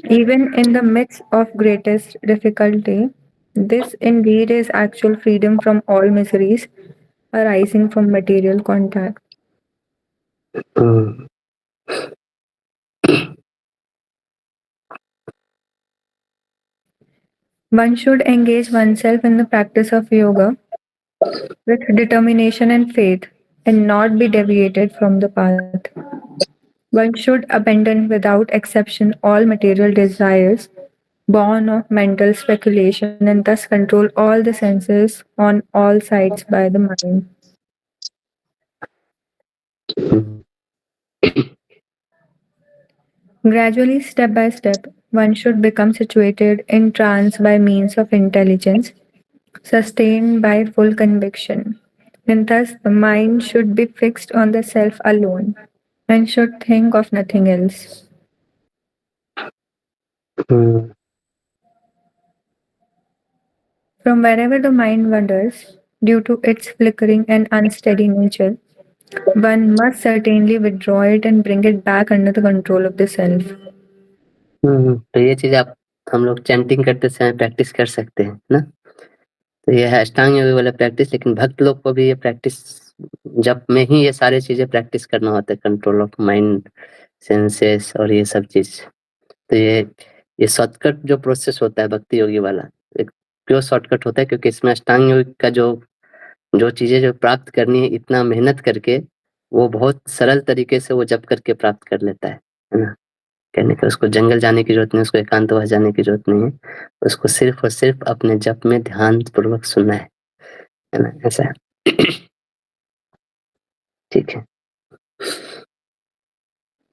Even in the midst of greatest difficulty, this indeed is actual freedom from all miseries arising from material contact. Hmm. One should engage oneself in the practice of yoga with determination and faith and not be deviated from the path. One should abandon without exception all material desires born of mental speculation and thus control all the senses on all sides by the mind. Hmm. Gradually, step by step, one should become situated in trance by means of intelligence, sustained by full conviction. And thus, the mind should be fixed on the self alone and should think of nothing else. Hmm. From wherever the mind wanders, due to its flickering and unsteady nature, one must certainly withdraw it and bring it back under the control of the self. तो ये चीज़ आप हम लोग chanting करते समय practice कर सकते हैं, ना? तो ये है अष्टांग योग वाला प्रैक्टिस, लेकिन भक्त लोग को भी ये प्रैक्टिस जप में ही ये सारी चीज़ें प्रैक्टिस करना होता है, कंट्रोल ऑफ माइंड, सेंसेस और ये सब चीज़। तो ये शॉर्टकट जो प्रोसेस होता है भक्ति योगी वाला, एक प्योर शॉर्टकट होता है, क्योंकि इसमें अष्टांग योग का जो चीज़ें जो प्राप्त करनी है इतना मेहनत करके, वो बहुत सरल तरीके से वो जप करके प्राप्त कर लेता है ना? कहने का उसको जंगल जाने की ज़रूरत नहीं, उसको एकांतवास जाने की ज़रूरत नहीं है। उसको सिर्फ़ और सिर्फ़ अपने जप में ध्यानपूर्वक सुनना है ना? ऐसा है। ठीक है।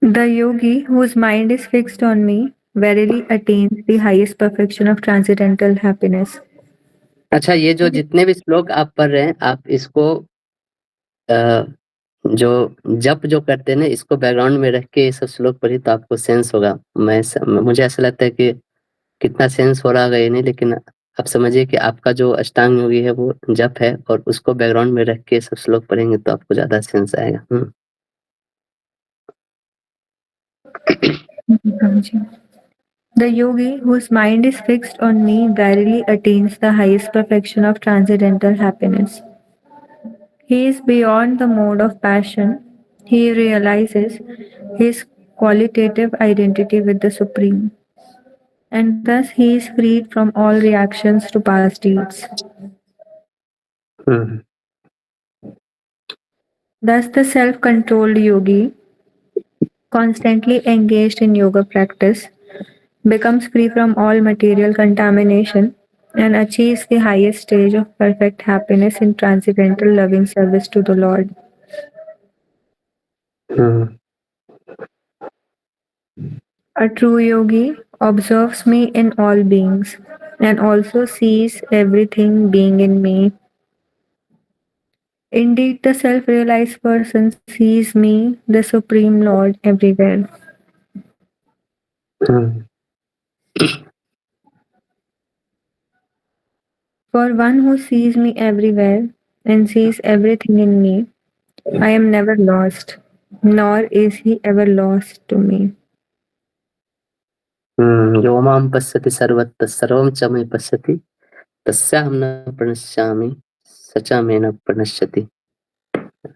The yogi whose mind is fixed on me verily attains the highest perfection of transcendental happiness. अच्छा, ये जो जितने भी श्लोक आप पढ़ रहे हैं, आप इसको जो जप जो करते हैं ना, इसको बैकग्राउंड में रख के ये सब श्लोक पढ़िए तो आपको सेंस होगा। मुझे ऐसा लगता है कि कितना सेंस हो रहा होगा ये नहीं, लेकिन आप समझिए कि आपका जो अष्टांग योगी है वो जप है, और उसको बैकग्राउंड में रख के सब श्लोक पढ़ेंगे तो आपको ज़्यादा सेंस आएगा। The yogi whose mind is fixed on me verily attains the highest perfection of transcendental happiness. He is beyond the mode of passion. He realizes his qualitative identity with the Supreme, and thus he is freed from all reactions to past deeds. Hmm, Thus, the self controlled yogi, constantly engaged in yoga practice, becomes free from all material contamination and achieves the highest stage of perfect happiness in transcendental loving service to the Lord. Hmm, A true yogi observes me in all beings and also sees everything being in me. Indeed, the self realized person sees me, the Supreme Lord, everywhere. Hmm, For one who sees me everywhere and sees everything in me, I am never lost, nor is he ever lost to me. यो मां पश्यति सर्वत्र सर्वं च मयि पश्यति तस्याहं न प्रणश्यामि स च मे न प्रणश्यति।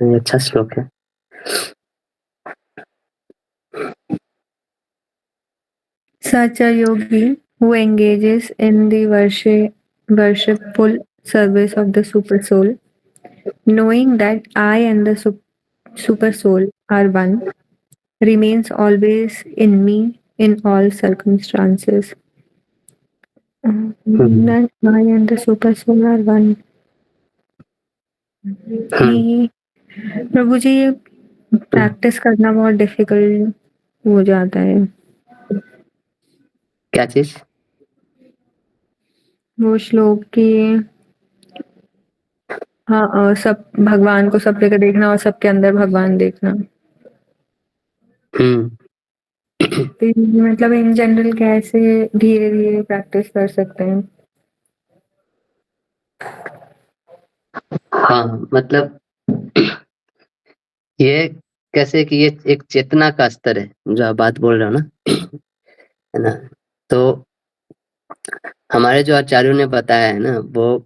ये अच्छा श्लोक है। Such a yogi who engages in the worshipful service of the Super Soul, knowing that I and the Super Soul are one, remains always in me in all circumstances. Hmm, That I and the Super Soul are one. हुँ, कि प्रभु जी ये practice करना बहुत difficult हो जाता है। क्या चीज़? वो श्लोक कि हाँ सब भगवान को सब जगह देखना और सबके अंदर भगवान देखना। हुँ, मतलब इन जनरल कैसे धीरे-धीरे प्रैक्टिस कर सकते हैं? हाँ, मतलब ये कैसे कि ये एक चेतना का स्तर है, जो आप बात बोल रहे हो ना, है ना? तो हमारे जो आचार्यों ने बताया है ना, वो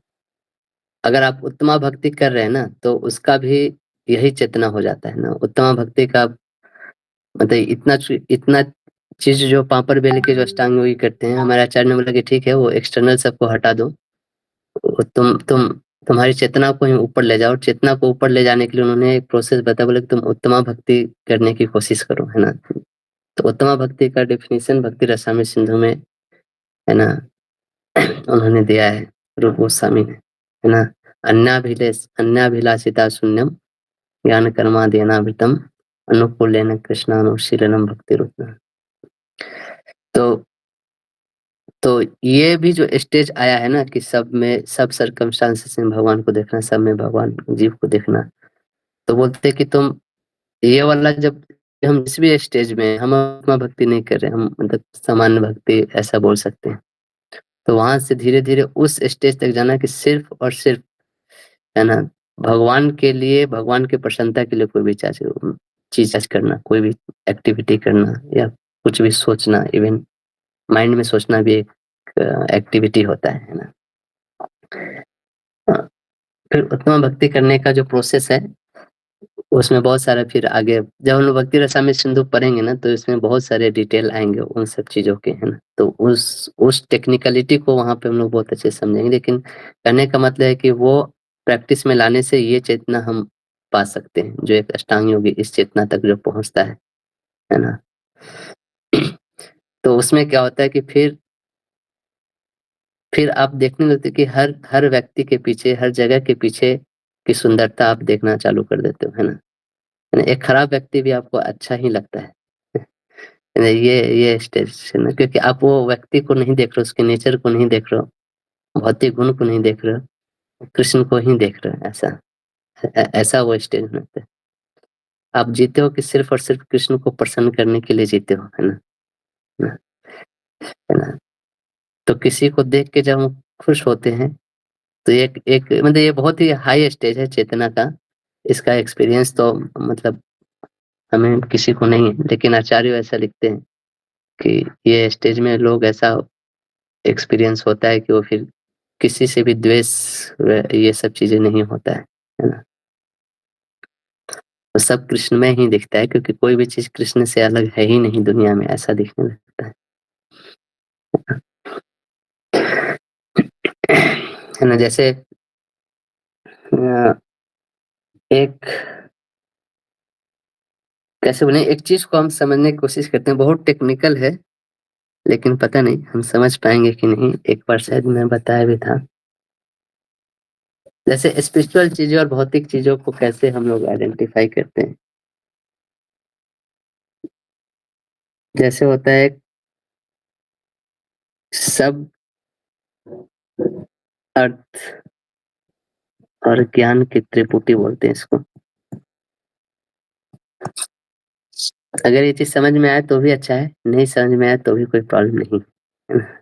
अगर आप उत्तमा भक्ति कर रहे हैं ना, तो उसका भी यही चेतना हो जाता है ना। उत्तमा भक्ति का मतलब इतना चीज़ जो पापड़ बेल के जो अष्टांग योगी करते हैं, हमारे आचार्य ने बोला कि ठीक है, वो एक्सटर्नल सबको हटा दो। तुम्हारी चेतना को ही ऊपर ले जाओ। चेतना को ऊपर ले जाने के लिए उन्होंने एक प्रोसेस बताया, बोले कि तुम उत्तमा भक्ति करने की कोशिश करो, है ना? तो उत्तमा भक्ति का डेफिनेशन भक्ति रसामृत सिंधु में, है ना, उन्होंने दिया है, रूप गोस्वामी ने, है ना? अन्याभिलाषिता शून्यम ज्ञान कर्मादीनावृतम अनुकूलेन कृष्णानुशीलनम भक्ति रूप। तो ये भी जो स्टेज आया है ना कि सब में, सब सर्कमस्टांसेस में भगवान को देखना, सब में भगवान जीव को देखना, तो बोलते हैं कि तुम ये वाला जब हम जिस भी स्टेज में हैं, हम आत्मा भक्ति नहीं कर रहे, हम मतलब सामान्य भक्ति ऐसा बोल सकते हैं। तो वहां से धीरे धीरे उस स्टेज तक जाना कि सिर्फ और सिर्फ, है ना, भगवान के लिए, भगवान की प्रसन्नता के लिए कोई भी चीज करना, कोई भी एक्टिविटी करना, या कुछ भी सोचना, इवन माइंड में सोचना भी एक एक्टिविटी होता है ना। फिर उत्तम भक्ति करने का जो प्रोसेस है, उसमें बहुत सारा, फिर आगे जब हम लोग भक्ति रसामृत सिंधु पढ़ेंगे ना, तो इसमें बहुत सारे डिटेल आएंगे उन सब चीजों के, है ना। तो उस टेक्निकलिटी को वहां पे हम लोग बहुत अच्छे से समझेंगे, लेकिन कहने का मतलब है कि वो प्रैक्टिस में लाने से ये चेतना हम पा सकते हैं, जो एक अष्टांग योगी इस चेतना तक जो पहुंचता है ना। तो उसमें क्या होता है कि फिर आप देखने लगते कि हर हर व्यक्ति के पीछे, हर जगह के पीछे की सुंदरता आप देखना चालू कर देते हो, है ना। एक खराब व्यक्ति भी आपको अच्छा ही लगता है। ये स्टेज है ना, क्योंकि आप वो व्यक्ति को नहीं देख रहे हो, उसके नेचर को नहीं देख रहे हो, भौतिक गुण को नहीं देख रहे हो, कृष्ण को ही देख रहे हो। ऐसा वो स्टेज होता है। आप जीते हो कि सिर्फ और सिर्फ कृष्ण को प्रसन्न करने के लिए जीते हो, है ना, है ना। तो किसी को देख के जब हम खुश होते हैं, तो एक एक मतलब ये बहुत ही हाई स्टेज है चेतना का। इसका एक्सपीरियंस तो मतलब हमें किसी को नहीं है, लेकिन आचार्य ऐसा लिखते हैं कि ये स्टेज में लोग ऐसा एक्सपीरियंस होता है कि वो फिर किसी से भी द्वेष ये सब चीजें नहीं होता है ना। तो सब कृष्ण में ही दिखता है, क्योंकि कोई भी चीज कृष्ण से अलग है ही नहीं दुनिया में, ऐसा दिखने लगता है ना। जैसे एक कैसे बोले, एक चीज को हम समझने की कोशिश करते हैं, बहुत टेक्निकल है, लेकिन पता नहीं हम समझ पाएंगे कि नहीं। एक बार शायद मैं बताया भी था, जैसे स्पिरिचुअल चीजों और भौतिक चीजों को कैसे हम लोग आइडेंटिफाई करते हैं। जैसे होता है सब अर्थ और ज्ञान की त्रिपुटी बोलते हैं इसको। अगर ये चीज समझ में आए तो भी अच्छा है, नहीं समझ में आए तो भी कोई प्रॉब्लम नहीं है ना।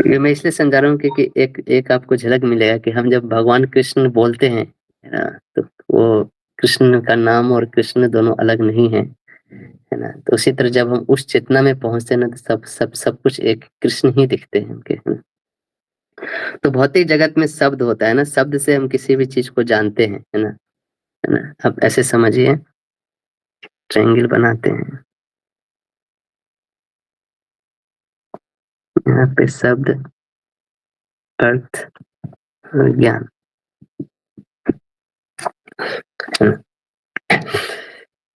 ये मैं इसलिए समझा रहा हूँ क्योंकि एक आपको झलक मिलेगा कि हम जब भगवान कृष्ण बोलते हैं, है ना, तो वो कृष्ण का नाम और कृष्ण दोनों अलग नहीं है ना। तो उसी तरह जब हम उस चेतना में पहुंचते हैं ना, तो सब कुछ एक कृष्ण ही दिखते हैं हमके, है ना। तो भौतिक जगत में शब्द होता है ना, शब्द से हम किसी भी चीज को जानते हैं, है ना। अब ऐसे समझिए, ट्रायंगल बनाते हैं, यहाँ पे शब्द, अर्थ और ज्ञान, है ना।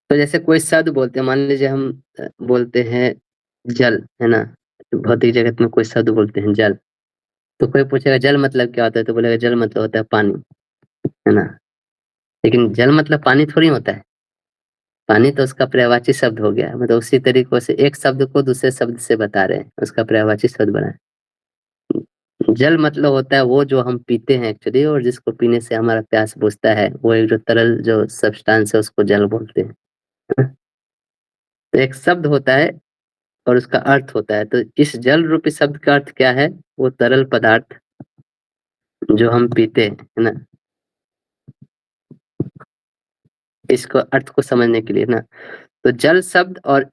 तो जैसे कोई शब्द बोलते हैं, मान लीजिए हम बोलते हैं जल, है ना। तो भौतिक जगत में कोई शब्द बोलते हैं जल, तो कोई पूछेगा जल मतलब क्या होता है, तो बोलेगा जल मतलब होता है पानी, है ना। लेकिन जल मतलब पानी थोड़ी होता है। पानी तो उसका पर्यायवाची शब्द हो गया, मतलब उसी तरीके से एक शब्द को दूसरे शब्द से बता रहे हैं, उसका पर्यायवाची शब्द बना है। जल मतलब होता है वो जो हम पीते हैं एक्चुअली, और जिसको पीने से हमारा प्यास बुझता है, वो एक जो तरल जो सब्सटेंस है उसको जल बोलते हैं। तो एक शब्द होता है और उसका अर्थ होता है। तो इस जल रूपी शब्द का अर्थ क्या है? वो तरल पदार्थ जो हम पीते हैं, है ना? इसको अर्थ को समझने के लिए ना, तो जल शब्द, और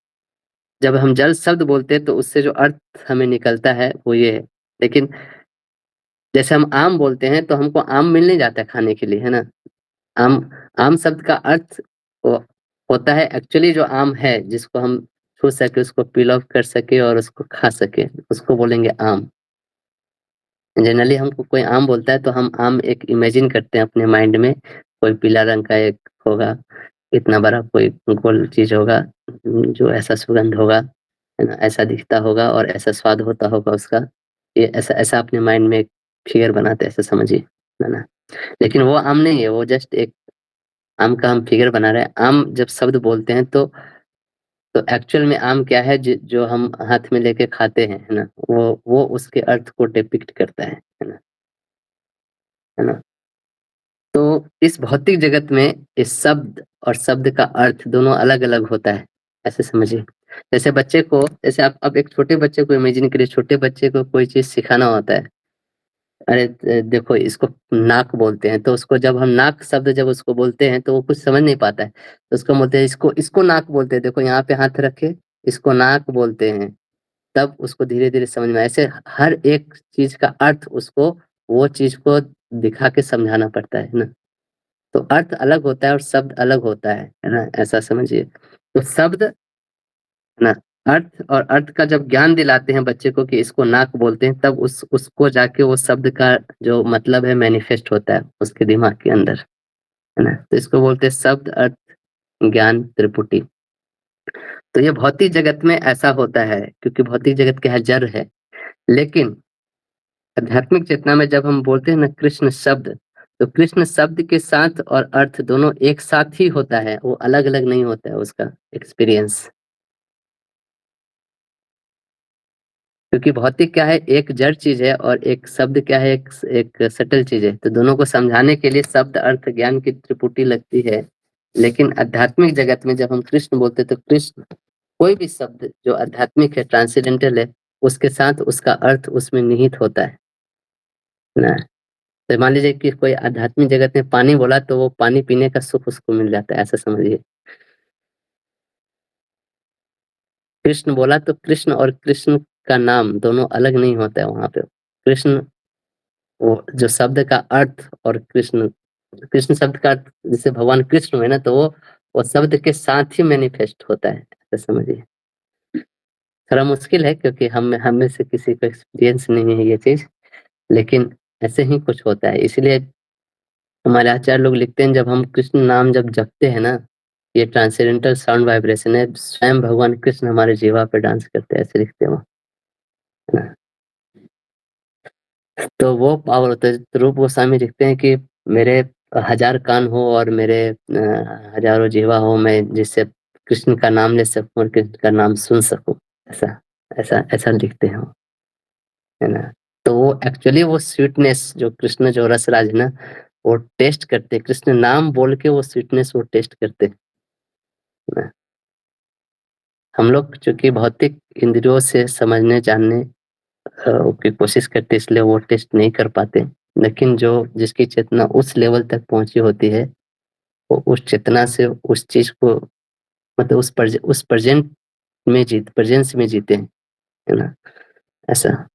जब हम जल शब्द बोलते हैं तो उससे जो अर्थ हमें निकलता है वो ये है। लेकिन जैसे हम आम बोलते हैं तो हमको आम मिल नहीं जाता है खाने के लिए, है ना? आम आम शब्द का अर्थ वो होता है एक्चुअली जो आम है, जिसको हम छू सके, उसको पील ऑफ कर सके और उसको खा सके, उसको बोलेंगे आम। जनरली हमको कोई आम बोलता है तो हम आम एक इमेजिन करते हैं अपने माइंड में, कोई पीला रंग का एक होगा, इतना बड़ा कोई गोल चीज होगा, जो ऐसा सुगंध होगा, है ना? ऐसा दिखता होगा और ऐसा स्वाद होता होगा उसका। ये ऐसा ऐसा अपने माइंड में एक फिगर बनाते हैं, ऐसा समझिए, है ना? लेकिन वो आम नहीं है, वो जस्ट एक आम का हम फिगर बना रहे हैं। आम जब शब्द बोलते हैं तो एक्चुअल में आम क्या है, जो हम हाथ में लेके खाते हैं, है ना? वो उसके अर्थ को डिपिक्ट करता है ना? है ना? तो इस भौतिक जगत में इस शब्द और शब्द का अर्थ दोनों अलग-अलग होता है, ऐसे समझिए। जैसे बच्चे को, जैसे आप अब एक छोटे बच्चे को इमेजिन करिए, छोटे बच्चे को कोई चीज़ सिखाना होता है। अरे देखो इसको नाक बोलते हैं, तो उसको जब हम नाक शब्द जब उसको बोलते हैं तो वो कुछ समझ नहीं पाता है। तो उसको बोलते हैं, इसको इसको नाक बोलते हैं, देखो यहाँ पे हाथ रखे, इसको नाक बोलते हैं। तब उसको धीरे-धीरे समझ में, ऐसे हर एक चीज़ का अर्थ उसको वो चीज़ को दिखा के समझाना पड़ता है ना? तो अर्थ अलग होता है और शब्द अलग होता है ना? ऐसा समझिए। तो शब्द, है ना? अर्थ, और अर्थ का जब ज्ञान दिलाते हैं बच्चे को कि इसको नाक बोलते हैं, तब उसको जाके वो शब्द का जो मतलब है मैनिफेस्ट होता है उसके दिमाग के अंदर, है ना? तो इसको बोलते हैं शब्द, अर्थ, ज्ञान, त्रिपुटी। तो ये भौतिक जगत में ऐसा होता है क्योंकि भौतिक जगत क्या है, जड़ है। लेकिन आध्यात्मिक चेतना में जब हम बोलते हैं ना कृष्ण शब्द, तो कृष्ण शब्द के साथ और अर्थ दोनों एक साथ ही होता है, वो अलग-अलग नहीं होता है उसका एक्सपीरियंस। क्योंकि भौतिक क्या है, एक जड़ चीज है और एक शब्द क्या है, एक सटल चीज है। तो दोनों को समझाने के लिए शब्द, अर्थ, ज्ञान की त्रिपुटी लगती है। लेकिन आध्यात्मिक जगत में जब हम कृष्ण बोलते हैं तो कृष्ण, कोई भी शब्द जो आध्यात्मिक है, ट्रांसेंडेंटल है, उसके साथ उसका अर्थ उसमें निहित होता है ना? तो मान लीजिए कि कोई आध्यात्मिक जगत में पानी बोला तो वो पानी पीने का सुख उसको मिल जाता है, ऐसा समझिए। कृष्ण बोला तो कृष्ण और कृष्ण का नाम दोनों अलग नहीं होता है वहां पे। कृष्ण, वो जो शब्द का अर्थ, और कृष्ण, कृष्ण शब्द का अर्थ, जैसे भगवान कृष्ण हुए ना, तो वो शब्द के साथ ही मैनिफेस्ट होता है, ऐसा समझिए। थोड़ा मुश्किल है क्योंकि हम में से किसी को एक्सपीरियंस नहीं है ये चीज, लेकिन ऐसे ही कुछ होता है। इसलिए हमारे आचार्य लोग लिखते हैं, जब हम कृष्ण नाम जब जपते हैं ना, ये ट्रांसेंडेंटल साउंड वाइब्रेशन है, स्वयं भगवान कृष्ण हमारे जीवा पे डांस करते हैं, ऐसे लिखते हैं वो, है ना? तो वो पावर होता है। तो रूप गोस्वामी लिखते हैं कि मेरे 1000 कान हो और मेरे हजारों जीवा हो, मैं जिससे कृष्ण का नाम ले सकूं और कृष्ण का नाम सुन सकूं, ऐसा ऐसा ऐसा लिखते हैं वो, है ना? तो वो एक्चुअली वो स्वीटनेस जो कृष्ण, जो रसराज है ना, वो टेस्ट करते हैं, कृष्ण नाम बोल के वो स्वीटनेस वो टेस्ट करते हैं ना? हम लोग चूंकि भौतिक इंद्रियों से समझने जानने की कोशिश करते, इसलिए वो टेस्ट नहीं कर पाते। लेकिन जो जिसकी चेतना उस लेवल तक पहुंची होती है, वो उस चेतना से उस चीज को, मतलब उस प्रेजेंस में जीते हैं, है ना? ऐसा।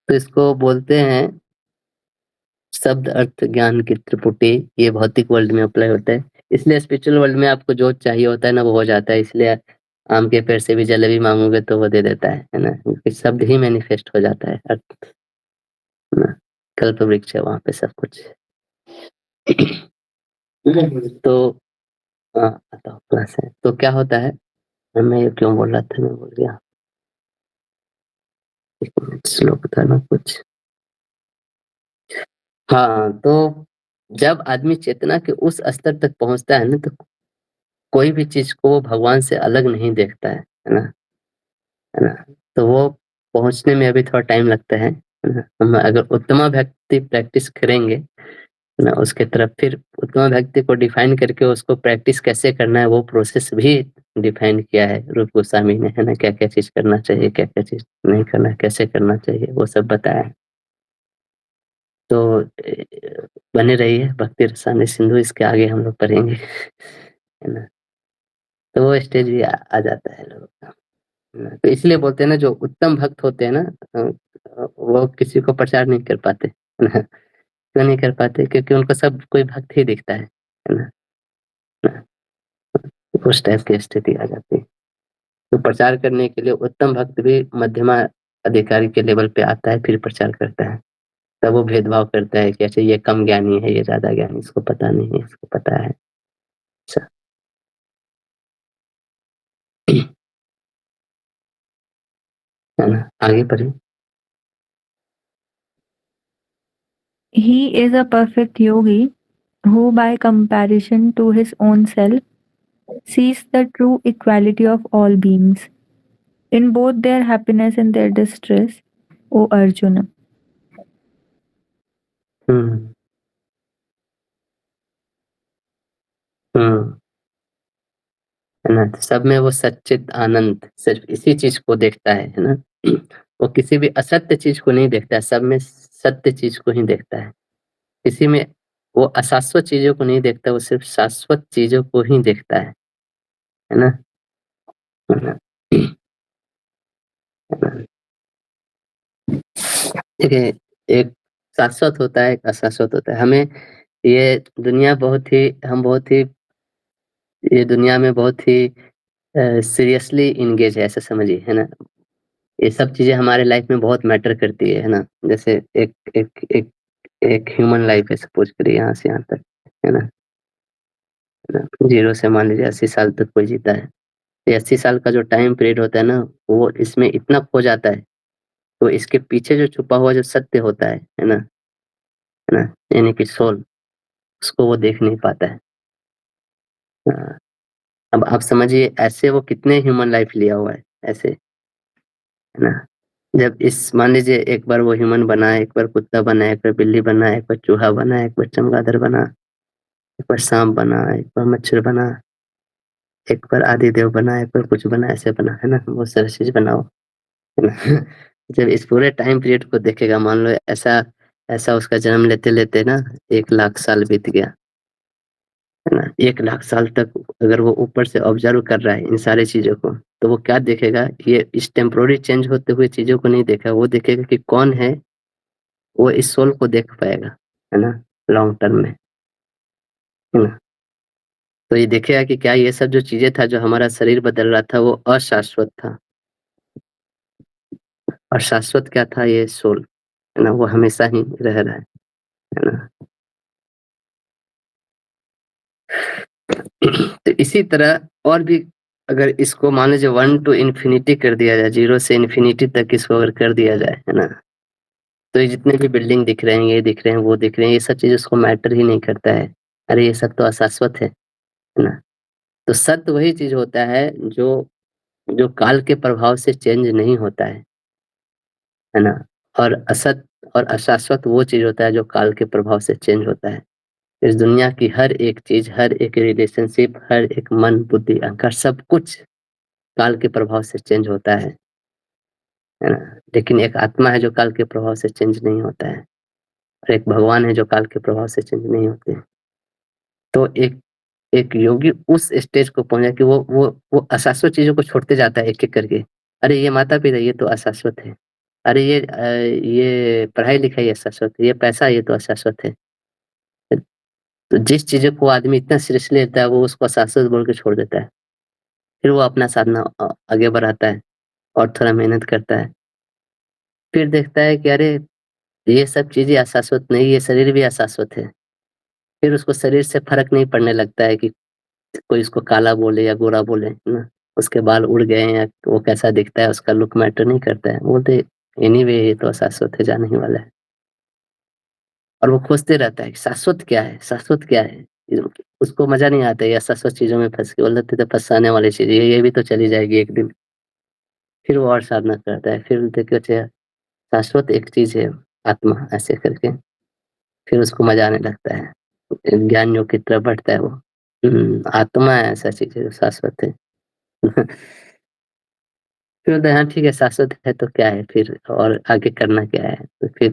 तो इसको बोलते हैं शब्द, अर्थ, ज्ञान की त्रिपुटी। ये भौतिक वर्ल्ड में अप्लाई होता है। इसलिए स्पिरिचुअल वर्ल्ड में आपको जो चाहिए होता है ना, वो हो जाता है। इसलिए आम के पेड़ से भी जलेबी मांगोगे तो वो दे देता है ना? क्योंकि शब्द ही मैनिफेस्ट हो जाता है, अर्थ, है ना? कल्प वृक्ष है वहां पे सब कुछ। तो आता हूँ क्लास है। तो क्या होता है, मैं ये क्यों बोल रहा था, मैं भूल गया। एक मिनट, श्लोक था ना कुछ। हाँ, तो जब आदमी चेतना के उस स्तर तक पहुंचता है ना, तो कोई भी चीज को वो भगवान से अलग नहीं देखता है ना? है ना? तो वो पहुंचने में अभी थोड़ा टाइम लगता है ना? हम अगर उत्तमा भक्ति प्रैक्टिस करेंगे ना उसके तरफ फिर उत्तम भक्ति को डिफाइन करके उसको प्रैक्टिस कैसे करना है वो प्रोसेस भी डिफाइन किया है रूप गोस्वामी ने, है ना? क्या-क्या चीज़ करना चाहिए, क्या-क्या चीज़ नहीं करना, कैसे करना चाहिए, वो सब बताया है। तो बने रहिए भक्ति रसायन सिंधु, इसके आगे हम लोग पढ़ेंगे, है ना? तो वो स्टेज भी आ जाता है लोगों का, है ना? तो इसलिए बोलते हैं ना, जो उत्तम भक्त होते हैं ना, वो किसी को प्रचार नहीं कर पाते, है ना? क्यों नहीं कर पाते? क्योंकि उनको सब कोई भक्त ही दिखता है ना? ना? उस टाइप की स्थिति आ जाती है। तो प्रचार करने के लिए उत्तम भक्त भी मध्यमा अधिकारी के लेवल पे आता है, फिर प्रचार करता है। तब वो भेदभाव करता है कि अच्छा ये कम ज्ञानी है, ये ज़्यादा ज्ञानी, इसको पता नहीं है, इसको पता है। अच्छा। है ना? आगे पढ़िए। He is a perfect yogi who, by comparison to his own self, sees the true equality of all beings, in both their happiness and their distress, O Arjuna. हुँ, हुँ। है ना? तो सब में वो सच्चित आनंद सिर्फ़ इसी चीज़ को देखता है ना? वो किसी भी असत्य चीज़ को नहीं देखता है, सब में सत्य चीज़ को ही देखता है। किसी में वो अशाश्वत चीज़ों को नहीं देखता, वो सिर्फ़ शाश्वत चीज़ों को ही देखता है ना? है ना? है ना? देखिए, एक शाश्वत होता है, एक अशाश्वत होता है। हमें ये दुनिया बहुत ही हम बहुत ही ये दुनिया में बहुत ही सीरियसली एंगेज है, ऐसा समझिए, है ना? ये सब चीज़ें हमारे लाइफ़ में बहुत मैटर करती है ना? जैसे एक एक एक एक ह्यूमन लाइफ़ है, सपोज़ करिए यहाँ से यहाँ तक, है ना? 0 से मान लीजिए 80 साल तक कोई जीता है। ये 80 साल का जो टाइम पीरियड होता है ना, वो इसमें इतना खो जाता है, तो इसके पीछे जो छुपा हुआ जो सत्य होता है ना? है ना? यानी कि सोल, उसको वो देख नहीं पाता है। हाँ, अब आप समझिए ऐसे वो कितने ह्यूमन लाइफ़ लिया हुआ है, ऐसे, है ना? जब इस मान लीजिए एक बार वो ह्यूमन बना, एक बार कुत्ता बना, एक बार बिल्ली बना, एक बार चूहा बना, एक बार चमगादड़ बना, एक बार साँप बना, एक बार मच्छर बना, एक बार आदिदेव बना, एक बार कुछ बना, ऐसे बना, है ना? बहुत सारी चीज़ बना वो, है ना? जब इस पूरे टाइम पीरियड को देखेगा, मान लो ऐसा ऐसा उसका जन्म लेते-लेते ना 1 लाख साल बीत गया, है ना? 1 लाख साल तक अगर वो ऊपर से ऑब्ज़र्व कर रहा है इन सारी चीज़ों को, तो वो क्या देखेगा? ये इस टेम्पोरेरी चेंज होते हुए चीज़ों को नहीं देखा, वो देखेगा कि कौन है, वो इस सोल को देख पाएगा, है ना? लॉन्ग टर्म में, है ना? तो ये देखेगा कि क्या ये सब जो चीज़ें था, जो हमारा शरीर बदल रहा था, वो अशाश्वत था और शाश्वत क्या था? ये सोल, है ना? वो हमेशा ही रह रहा है ना? तो इसी तरह और भी अगर इसको मान लीजिए 1 टू इन्फिनिटी कर दिया जाए, 0 से इन्फिनिटी तक इसको अगर कर दिया जाए, है ना? तो ये जितने भी बिल्डिंग दिख रहे हैं, ये दिख रहे हैं, वो दिख रहे हैं, ये सब चीज़ उसको मैटर ही नहीं करता है। अरे! ये सब तो अशाश्वत है ना? तो सत्य वही चीज़ होता है जो जो काल के प्रभाव से चेंज नहीं होता है ना? और असत और अशाश्वत वो चीज़ होता है जो काल के प्रभाव से चेंज होता है। इस दुनिया की हर एक चीज़, हर एक रिलेशनशिप, हर एक मन, बुद्धि, अहंकार सब कुछ काल के प्रभाव से चेंज होता है ना? लेकिन एक आत्मा है जो काल के प्रभाव से चेंज नहीं होता है और एक भगवान है जो काल के प्रभाव से चेंज नहीं होते। तो एक एक योगी उस स्टेज को पहुँचा कि वो अशाश्वत चीज़ों को छोड़ते जाता है एक-एक करके। अरे! ये माता-पिता ये तो अशाश्वत है। अरे! ये पढ़ाई-लिखाई अशाश्वत है, ये पैसा ये तो अशाश्वत है। तो जिस चीज़ों को आदमी इतना सीरियसली लेता है, वो उसको अशाश्वत बोल के छोड़ देता है। फिर वो अपना साधना आगे बढ़ाता है और थोड़ा मेहनत करता है। फिर देखता है कि अरे! ये सब चीज़ें अशाश्वत नहीं, ये शरीर भी अशाश्वत है। फिर उसको शरीर से फ़र्क नहीं पड़ने लगता है कि कोई उसको काला बोले या गोरा बोले, है ना? उसके बाल उड़ गए हैं या वो कैसा दिखता है, उसका लुक मैटर नहीं करता है। बोलते एनीवे ये तो अशाश्वत है, जाने ही वाला है। और वो खोजते रहता है कि शाश्वत क्या है? शाश्वत क्या है? उसको मज़ा नहीं आता है ये अशाश्वत चीज़ों में फँस के, बोलते तो फँसाने वाली चीज़ है, ये भी तो चली जाएगी एक दिन। फिर वो और साधना करता है, फिर बोलते कि अच्छा शाश्वत एक चीज़ है आत्मा, ऐसे करके। फिर उसको मज़ा आने लगता है। ज्ञान योग की तरफ बढ़ता है वो। आत्मा ऐसा चीज़ है जो शाश्वत है। फिर बोलता है हाँ ठीक है, शाश्वत है तो क्या है फिर, और आगे करना क्या है? तो फिर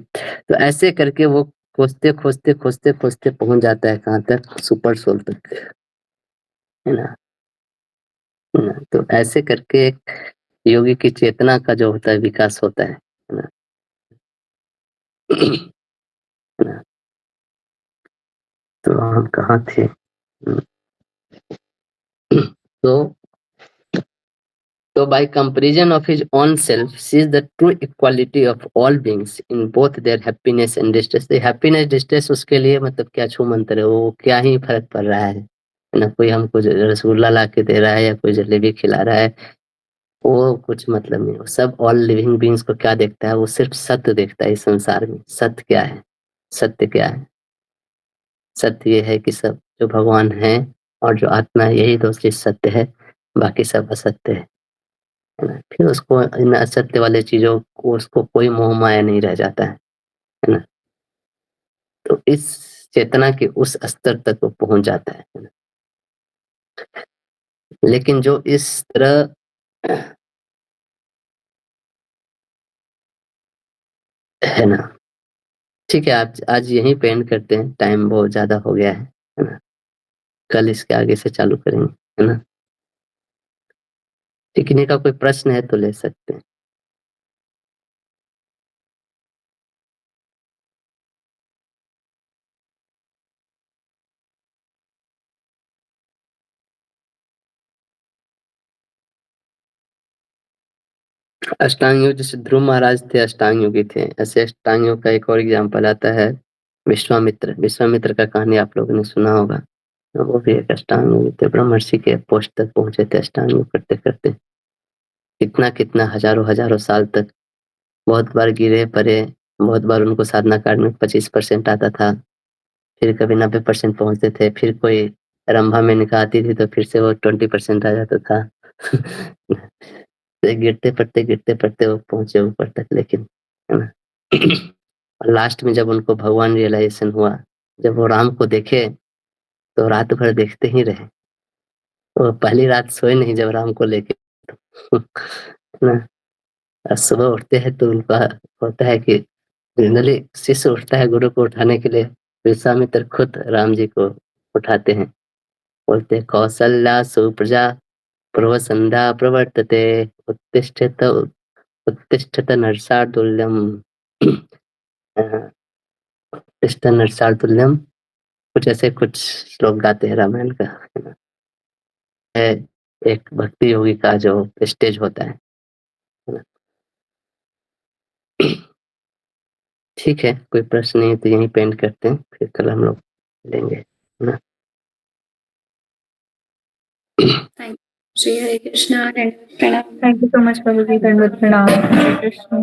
तो ऐसे करके वो खोजते पहुँच जाता है कहाँ तक? सुपर सोल तक, है ना? है ना? तो ऐसे करके एक योगी की चेतना का जो होता है विकास होता है ना? है ना? तो हम कहाँ थे? तो by comparison of his own self sees the true equality of all beings in both their happiness and distress. The happiness distress उसके लिए मतलब क्या छू मंतर है, वो क्या ही फर्क पड़ रहा है ना? कोई हमको रसगुल्ला ला के दे रहा है या कोई जलेबी खिला रहा है, वो कुछ मतलब नहीं। वो सब ऑल लिविंग बींग्स को क्या देखता है? वो सिर्फ सत्य देखता है इस संसार में। सत्य क्या है? सत्य क्या है? सत्य ये है कि सब जो भगवान है और जो आत्मा है, यही दो चीज सत्य है, बाकी सब असत्य है ना? फिर उसको इन असत्य वाले चीजों को उसको कोई मोह माया नहीं रह जाता है ना? तो इस चेतना के उस स्तर तक वो पहुंच जाता है ना? लेकिन जो इस तरह है ना? ठीक है, आज यहीं पे एंड करते हैं, टाइम बहुत ज्यादा हो गया है ना? कल इसके आगे से चालू करेंगे, है ना? सीखने का कोई प्रश्न है तो ले सकते हैं। अष्टांग योग, जैसे ध्रुव महाराज थे अष्टांग योगी थे, ऐसे अष्टांग योग का एक और एग्जाम्पल आता है विश्वामित्र का कहानी आप लोगों ने सुना होगा। तो वो भी एक अष्टांग योगी थे, ब्रह्मर्षि के पोस्ट तक पहुंचे थे अष्टांग योग करते करते। कितना हजारों साल तक बहुत बार गिरे पड़े, बहुत बार उनको साधना काल में 25% आता था, फिर कभी 90% पहुंचते थे, फिर कोई रंभा में निकाह आती थी तो फिर से वो 20% आ जाता था। तो गिरते पड़ते वो पहुंचे ऊपर तक, लेकिन है ना? और लास्ट में जब उनको भगवान रियलाइजेशन हुआ, जब वो राम को देखे तो रात भर देखते ही रहे। वो पहली रात सोए नहीं जब राम को लेके। है ना? और सुबह उठते हैं तो उनका होता है कि जनरली शिष्य उठता है गुरु को उठाने के लिए, विश्वामित्र खुद राम जी को उठाते हैं, बोलते हैं कौसल्या सुप्रजा पूर्व संध्या प्रवर्तते उत्तिष्ठत उत्तिष्ठत नरसार्दूल्यम। उत्तिष्ठ नरसार्दूल्यम, कुछ ऐसे कुछ श्लोक गाते हैं रामायण का, है ना? है एक भक्ति योगी का जो स्टेज होता है ना? ठीक है, कोई प्रश्न नहीं तो यहीं पे एंड करते हैं, फिर कल हम लोग लेंगे, है ना? Thank you. Shri Hare Krishna and Pranam. Thank you so much, Prabhuji. Dandavat Pranam. Hare Krishna.